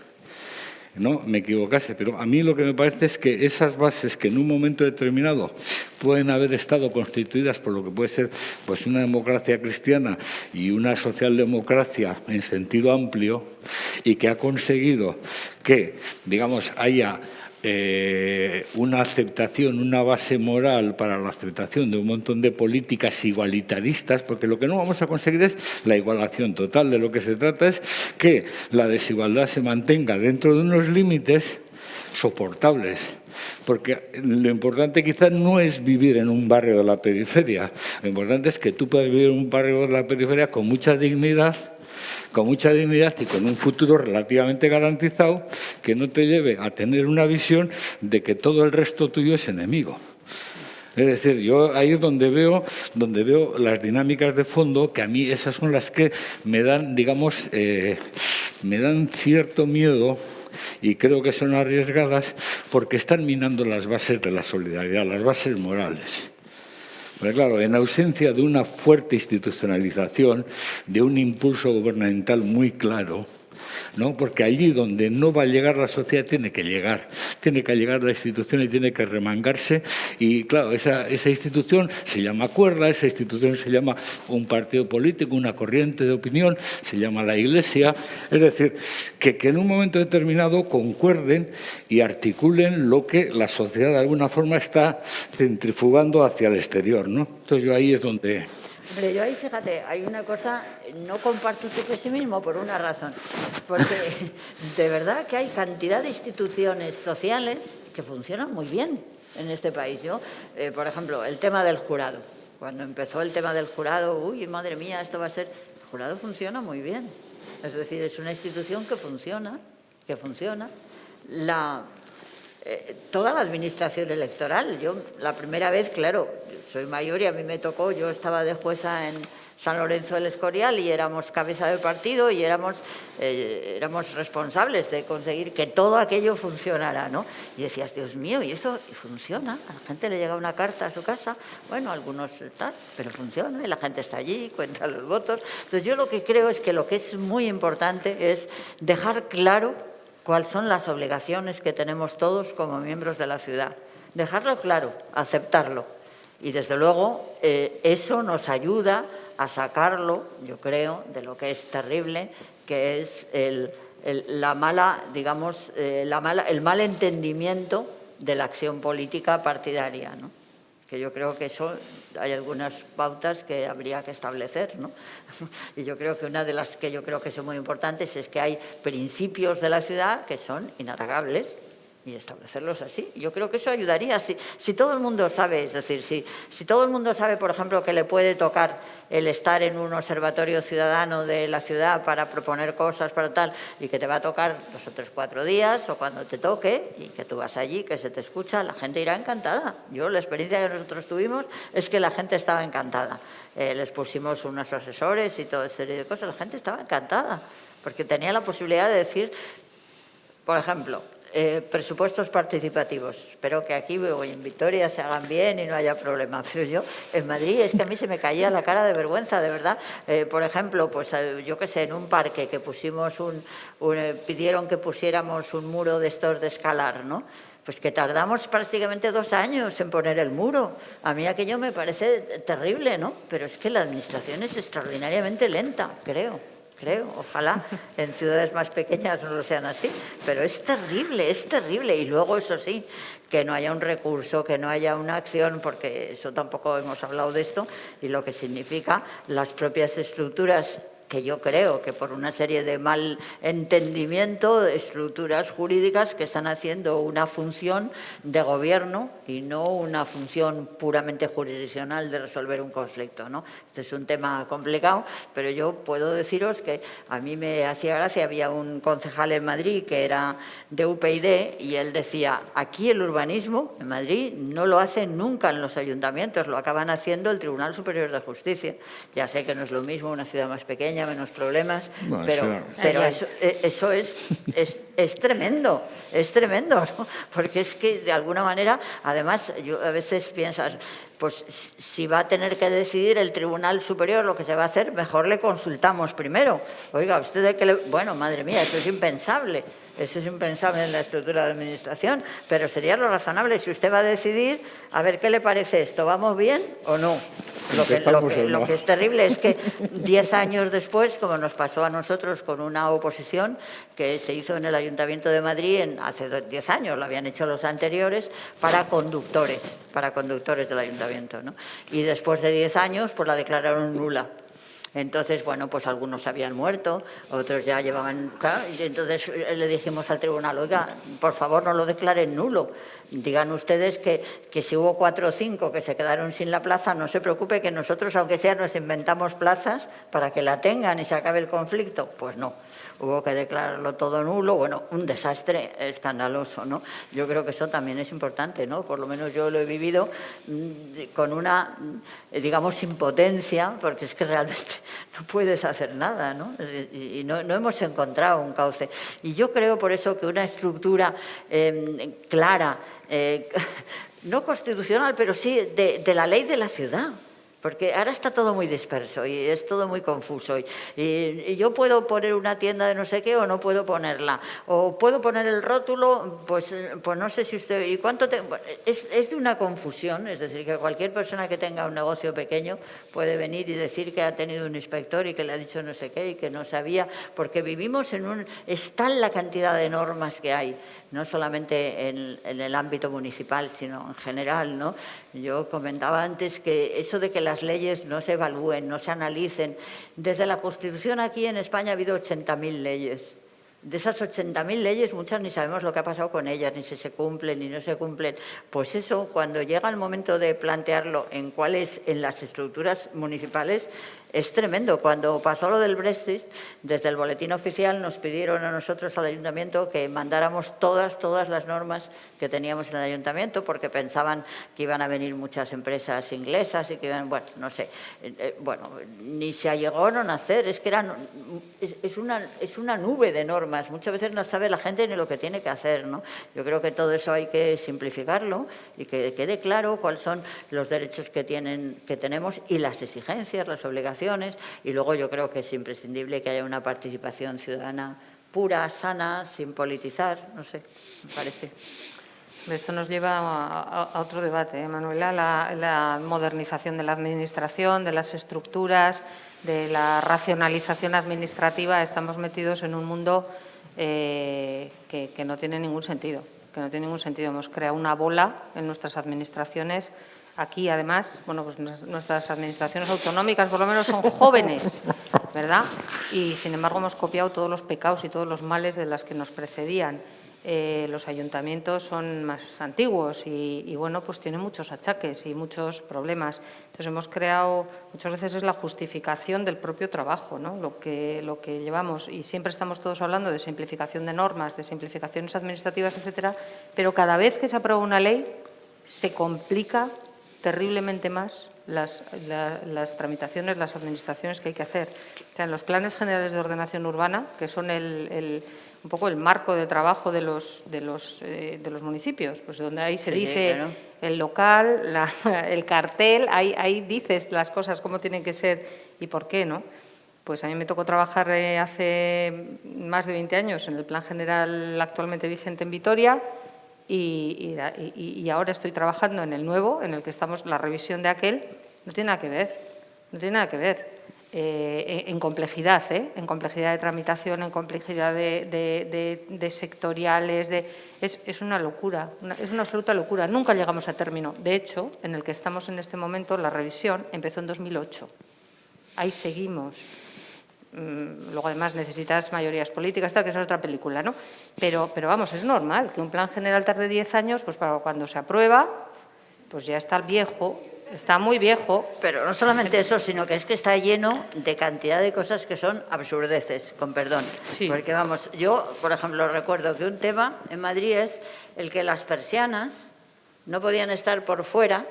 pero a mí lo que me parece es que esas bases que en un momento determinado pueden haber estado constituidas por lo que puede ser pues una democracia cristiana y una socialdemocracia en sentido amplio, y que ha conseguido que, digamos, haya una aceptación, una base moral para la aceptación de un montón de políticas igualitaristas, porque lo que no vamos a conseguir es la igualación total. De lo que se trata es que la desigualdad se mantenga dentro de unos límites soportables. Porque lo importante quizás no es vivir en un barrio de la periferia, lo importante es que tú puedas vivir en un barrio de la periferia con mucha dignidad y con un futuro relativamente garantizado, que no te lleve a tener una visión de que todo el resto tuyo es enemigo. Es decir, yo ahí es donde veo las dinámicas de fondo, que a mí esas son las que me dan, digamos, me dan cierto miedo y creo que son arriesgadas porque están minando las bases de la solidaridad, las bases morales. Porque claro, en ausencia de una fuerte institucionalización, de un impulso gubernamental muy claro, ¿no? Porque allí donde no va a llegar la sociedad tiene que llegar la institución y tiene que remangarse. Y claro, esa institución se llama cuerda, esa institución se llama un partido político, una corriente de opinión, se llama la Iglesia. Es decir, que en un momento determinado concuerden y articulen lo que la sociedad de alguna forma está centrifugando hacia el exterior, ¿no? Entonces yo ahí es donde... Hombre, yo ahí, fíjate, hay una cosa, no comparto tu pesimismo por una razón, porque de verdad que hay cantidad de instituciones sociales que funcionan muy bien en este país. Yo, por ejemplo, el tema del jurado. Cuando empezó el tema del jurado, uy, madre mía, esto va a ser... El jurado funciona muy bien. Es decir, es una institución que funciona. Toda la administración electoral. Yo, la primera vez, claro, soy mayor y a mí me tocó, yo estaba de jueza en San Lorenzo del Escorial y éramos cabeza de partido y éramos responsables de conseguir que todo aquello funcionara, ¿no? Y decías, Dios mío, ¿y esto funciona? A la gente le llega una carta a su casa, bueno, algunos tal, pero funciona y la gente está allí, cuenta los votos. Entonces yo lo que creo es que lo que es muy importante es dejar claro cuáles son las obligaciones que tenemos todos como miembros de la ciudad. Dejarlo claro, aceptarlo. Y desde luego eso nos ayuda a sacarlo, yo creo, de lo que es terrible, que es el mal entendimiento de la acción política partidaria, ¿no? Que yo creo que eso hay algunas pautas que habría que establecer, ¿no? Y yo creo que una de las que yo creo que son muy importantes es que hay principios de la ciudad que son inatacables y establecerlos así. Yo creo que eso ayudaría. Si todo el mundo sabe, es decir, si todo el mundo sabe, por ejemplo, que le puede tocar el estar en un observatorio ciudadano de la ciudad para proponer cosas, para tal, y que te va a tocar 2 o 3, 4 días, o cuando te toque, y que tú vas allí, que se te escucha, la gente irá encantada. Yo, la experiencia que nosotros tuvimos es que la gente estaba encantada. Les pusimos unos asesores y toda serie de cosas, la gente estaba encantada, porque tenía la posibilidad de decir, por ejemplo, presupuestos participativos. Espero que aquí o en Vitoria se hagan bien y no haya problema. Pero yo, en Madrid, es que a mí se me caía la cara de vergüenza, de verdad. Por ejemplo, pues yo qué sé, en un parque que pusimos pidieron que pusiéramos un muro de estos de escalar, ¿no? Pues que tardamos prácticamente 2 años en poner el muro. A mí aquello me parece terrible, ¿no? Pero es que la administración es extraordinariamente lenta, creo, ojalá en ciudades más pequeñas no lo sean así, pero es terrible. Y luego, eso sí, que no haya un recurso, que no haya una acción, porque eso tampoco hemos hablado de esto, y lo que significa las propias estructuras, que yo creo que por una serie de mal entendimiento, de estructuras jurídicas que están haciendo una función de gobierno y no una función puramente jurisdiccional de resolver un conflicto, ¿no? Este es un tema complicado, pero yo puedo deciros que a mí me hacía gracia, había un concejal en Madrid que era de UPyD y él decía, aquí el urbanismo en Madrid no lo hacen nunca en los ayuntamientos, lo acaban haciendo el Tribunal Superior de Justicia. Ya sé que no es lo mismo una ciudad más pequeña, menos problemas, bueno, pero eso es tremendo, ¿no? Porque es que de alguna manera, además, yo a veces piensas, pues si va a tener que decidir el Tribunal Superior lo que se va a hacer, mejor le consultamos primero. Oiga, usted de qué bueno, madre mía, eso es impensable. Eso es impensable en la estructura de administración, pero sería lo razonable. Si usted va a decidir, a ver qué le parece esto, ¿vamos bien o no? Lo que es terrible es que 10 años después, como nos pasó a nosotros con una oposición que se hizo en el Ayuntamiento de Madrid hace 10 años, lo habían hecho los anteriores, para conductores del Ayuntamiento, ¿no? Y después de 10 años, pues la declararon nula. Entonces, bueno, pues algunos habían muerto, otros ya llevaban... Claro, y entonces le dijimos al tribunal, oiga, por favor no lo declaren nulo. Digan ustedes que si hubo 4 o 5 que se quedaron sin la plaza, no se preocupe que nosotros, aunque sea, nos inventamos plazas para que la tengan y se acabe el conflicto. Pues no. Hubo que declararlo todo nulo, bueno, un desastre escandaloso, ¿no? Yo creo que eso también es importante, ¿no? Por lo menos yo lo he vivido con una, digamos, impotencia, porque es que realmente no puedes hacer nada, ¿no? Y no hemos encontrado un cauce. Y yo creo por eso que una estructura clara, no constitucional, pero sí de la ley de la ciudad. Porque ahora está todo muy disperso y es todo muy confuso. Y yo puedo poner una tienda de no sé qué o no puedo ponerla. O puedo poner el rótulo, pues no sé si usted... ¿Y cuánto es de una confusión, es decir, que cualquier persona que tenga un negocio pequeño puede venir y decir que ha tenido un inspector y que le ha dicho no sé qué y que no sabía, porque vivimos es tal la cantidad de normas que hay, no solamente en el ámbito municipal, sino en general, ¿no? Yo comentaba antes que eso de que las leyes no se evalúen, no se analicen. Desde la Constitución aquí en España ha habido 80.000 leyes. De esas 80.000 leyes, muchas ni sabemos lo que ha pasado con ellas, ni si se cumplen, ni no se cumplen. Pues eso, cuando llega el momento de plantearlo en las estructuras municipales, es tremendo. Cuando pasó lo del Brexit, desde el boletín oficial nos pidieron a nosotros, al ayuntamiento, que mandáramos todas las normas que teníamos en el ayuntamiento, porque pensaban que iban a venir muchas empresas inglesas y que iban, bueno, no sé, ni se llegaron a hacer, es que es una nube de normas. Muchas veces no sabe la gente ni lo que tiene que hacer, ¿no? Yo creo que todo eso hay que simplificarlo y que quede claro cuáles son los derechos que tenemos y las exigencias, las obligaciones. Y luego yo creo que es imprescindible que haya una participación ciudadana pura, sana, sin politizar, no sé, me parece. Esto nos lleva a otro debate, Manuela, la modernización de la administración, de las estructuras, de la racionalización administrativa. Estamos metidos en un mundo que no tiene ningún sentido, Hemos creado una bola en nuestras administraciones. Aquí, además, bueno, pues nuestras administraciones autonómicas por lo menos son jóvenes, ¿verdad? Y, sin embargo, hemos copiado todos los pecados y todos los males de las que nos precedían. Los ayuntamientos son más antiguos y, bueno, pues tienen muchos achaques y muchos problemas. Entonces, hemos creado, muchas veces es la justificación del propio trabajo, ¿no? Lo que llevamos, y siempre estamos todos hablando de simplificación de normas, de simplificaciones administrativas, etcétera, pero cada vez que se aprueba una ley se complica terriblemente más las tramitaciones, las administraciones que hay que hacer. O sea, en los planes generales de ordenación urbana, que son un poco el marco de trabajo de los municipios, pues donde ahí se dice claro, el local, el cartel, ahí dices las cosas, cómo tienen que ser y por qué, ¿no? Pues a mí me tocó trabajar hace más de 20 años en el plan general actualmente vigente en Vitoria y ahora estoy trabajando en el nuevo, en el que estamos, la revisión de aquel, no tiene nada que ver. En complejidad, en complejidad de tramitación, en complejidad de sectoriales, es una locura, es una absoluta locura. Nunca llegamos a término. De hecho, en el que estamos en este momento, la revisión empezó en 2008. Ahí seguimos. Luego, además, necesitas mayorías políticas, tal, que esa es otra película, ¿no? Pero vamos, es normal que un plan general tarde 10 años, pues para cuando se aprueba, pues ya está viejo. Está muy viejo. Pero no solamente eso, sino que está lleno de cantidad de cosas que son absurdeces, con perdón. Sí. Porque, vamos, yo, por ejemplo, recuerdo que un tema en Madrid es el que las persianas no podían estar por fuera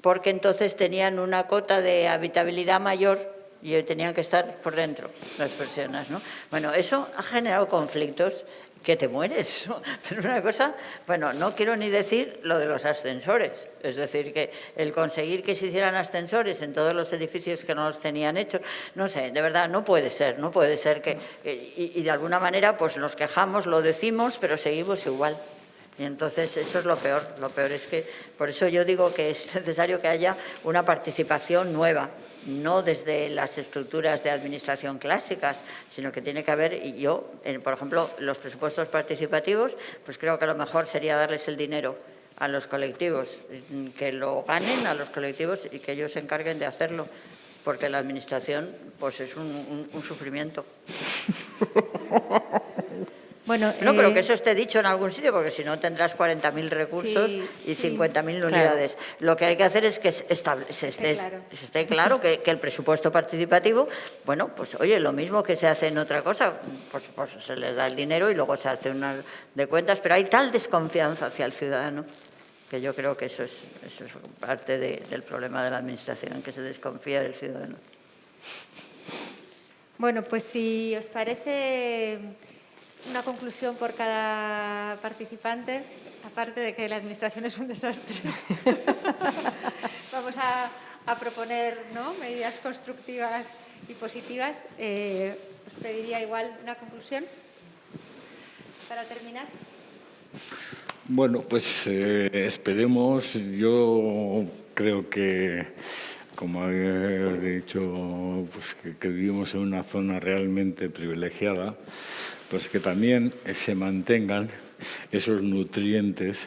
porque entonces tenían una cota de habitabilidad mayor y tenían que estar por dentro, las persianas, ¿no? Bueno, eso ha generado conflictos que te mueres. Pero una cosa, bueno, no quiero ni decir lo de los ascensores. Es decir, que el conseguir que se hicieran ascensores en todos los edificios que no los tenían hechos, no sé, de verdad, no puede ser que y de alguna manera pues nos quejamos, lo decimos, pero seguimos igual. Y entonces eso es lo peor es que, por eso yo digo que es necesario que haya una participación nueva, no desde las estructuras de administración clásicas, sino que tiene que haber, y yo, por ejemplo, los presupuestos participativos, pues creo que lo mejor sería darles el dinero a los colectivos, que lo ganen a los colectivos y que ellos se encarguen de hacerlo, porque la administración pues es un sufrimiento. Bueno, no, pero que eso esté dicho en algún sitio, porque si no tendrás 40.000 recursos y 50.000 unidades. Claro. Lo que hay que hacer es que esté claro que el presupuesto participativo, bueno, pues oye, lo mismo que se hace en otra cosa, pues se les da el dinero y luego se hace una de cuentas, pero hay tal desconfianza hacia el ciudadano que yo creo que eso es parte del problema de la administración, que se desconfía del ciudadano. Bueno, pues si os parece una conclusión por cada participante, aparte de que la administración es un desastre, vamos a proponer, ¿no?, medidas constructivas y positivas. Os pediría igual una conclusión para terminar. Bueno, pues esperemos. Yo creo que, como habéis dicho, pues que vivimos en una zona realmente privilegiada, pues que también se mantengan esos nutrientes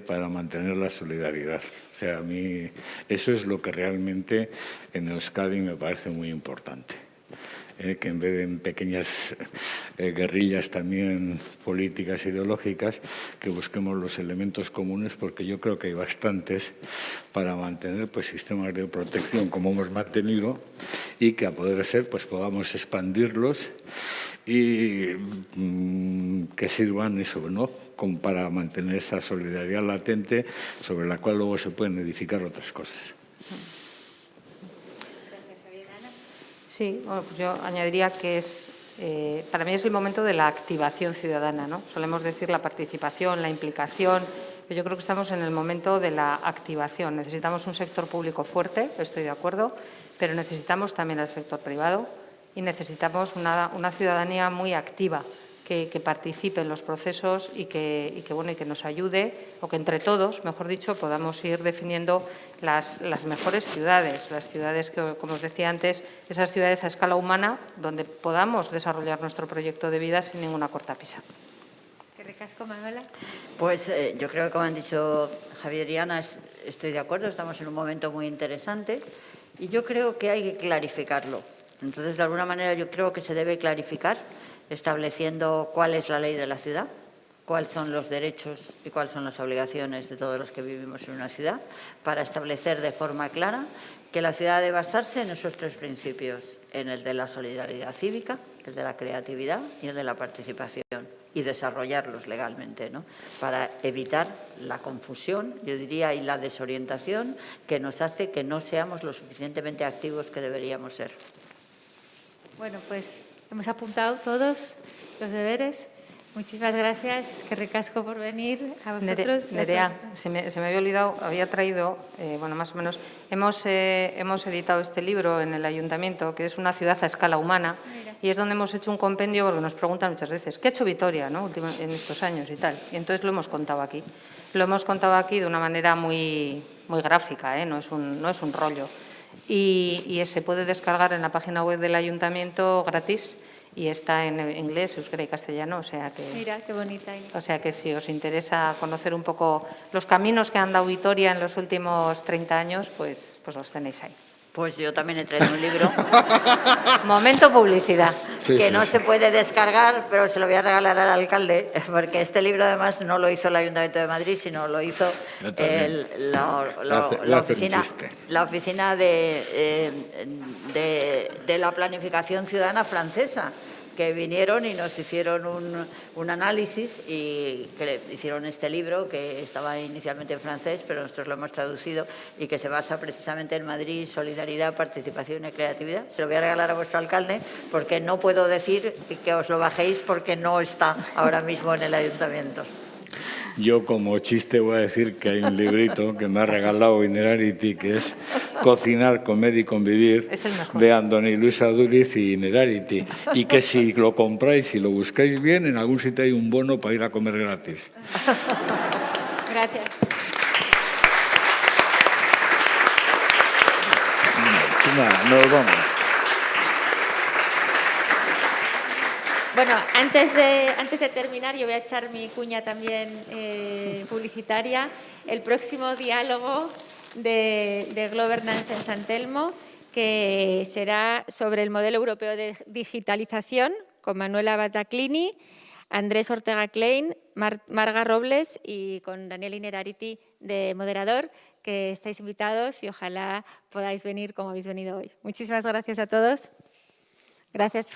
para mantener la solidaridad. O sea, a mí eso es lo que realmente en Euskadi me parece muy importante. Que en vez de en pequeñas guerrillas también políticas, ideológicas, que busquemos los elementos comunes, porque yo creo que hay bastantes para mantener pues sistemas de protección como hemos mantenido y que a poder ser pues podamos expandirlos y que sirvan eso, ¿no?, como para mantener esa solidaridad latente sobre la cual luego se pueden edificar otras cosas. Sí, bueno, pues yo añadiría que para mí es el momento de la activación ciudadana, ¿no? Solemos decir la participación, la implicación, pero yo creo que estamos en el momento de la activación. Necesitamos un sector público fuerte, estoy de acuerdo, pero necesitamos también el sector privado y necesitamos una ciudadanía muy activa, que participe en los procesos y que nos ayude, o que entre todos, mejor dicho, podamos ir definiendo las mejores ciudades, las ciudades que, como os decía antes, esas ciudades a escala humana, donde podamos desarrollar nuestro proyecto de vida sin ninguna cortapisa. ¿Qué recasco, Manuela? Pues yo creo que, como han dicho Javier y Ana, estoy de acuerdo, estamos en un momento muy interesante y yo creo que hay que clarificarlo. Entonces, de alguna manera, yo creo que se debe clarificar estableciendo cuál es la ley de la ciudad, cuáles son los derechos y cuáles son las obligaciones de todos los que vivimos en una ciudad, para establecer de forma clara que la ciudad debe basarse en esos tres principios, en el de la solidaridad cívica, el de la creatividad y el de la participación, y desarrollarlos legalmente, ¿no?, para evitar la confusión, yo diría, y la desorientación que nos hace que no seamos lo suficientemente activos que deberíamos ser. Bueno, pues hemos apuntado todos los deberes. Muchísimas gracias. Es que recasco por venir a vosotros. Nerea, se me había olvidado, había traído, bueno, más o menos, hemos editado este libro en el ayuntamiento, que es Una ciudad a escala humana. Mira. Y es donde hemos hecho un compendio, porque nos preguntan muchas veces, ¿qué ha hecho Vitoria, ¿no?, en estos años y tal? Y entonces lo hemos contado aquí. Lo hemos contado aquí de una manera muy gráfica, no es un rollo. Y se puede descargar en la página web del ayuntamiento gratis y está en inglés, euskera y castellano, o sea que... Mira, qué bonita. O sea que si os interesa conocer un poco los caminos que ha andado Vitoria en los últimos 30 años, pues los tenéis ahí. Pues yo también he traído un libro Momento publicidad. que no se puede descargar, pero se lo voy a regalar al alcalde, porque este libro además no lo hizo el Ayuntamiento de Madrid, sino lo hizo la oficina de la planificación ciudadana francesa, que vinieron y nos hicieron un análisis y que hicieron este libro que estaba inicialmente en francés, pero nosotros lo hemos traducido y que se basa precisamente en Madrid, solidaridad, participación y creatividad. Se lo voy a regalar a vuestro alcalde porque no puedo decir que os lo bajéis porque no está ahora mismo en el ayuntamiento. Yo como chiste voy a decir que hay un librito que me ha regalado Inerarity, que es Cocinar, Comer y Convivir, de Andoni Luis Aduriz y Inerarity. Y que si lo compráis y lo buscáis bien, en algún sitio hay un bono para ir a comer gratis. Gracias. Nada, nos vamos. Bueno, antes de terminar, yo voy a echar mi cuña también publicitaria. El próximo diálogo de Governance en San Telmo, que será sobre el modelo europeo de digitalización, con Manuela Battaclini, Andrés Ortega Klein, Marga Robles y con Daniel Inerarity de moderador, que estáis invitados y ojalá podáis venir como habéis venido hoy. Muchísimas gracias a todos. Gracias.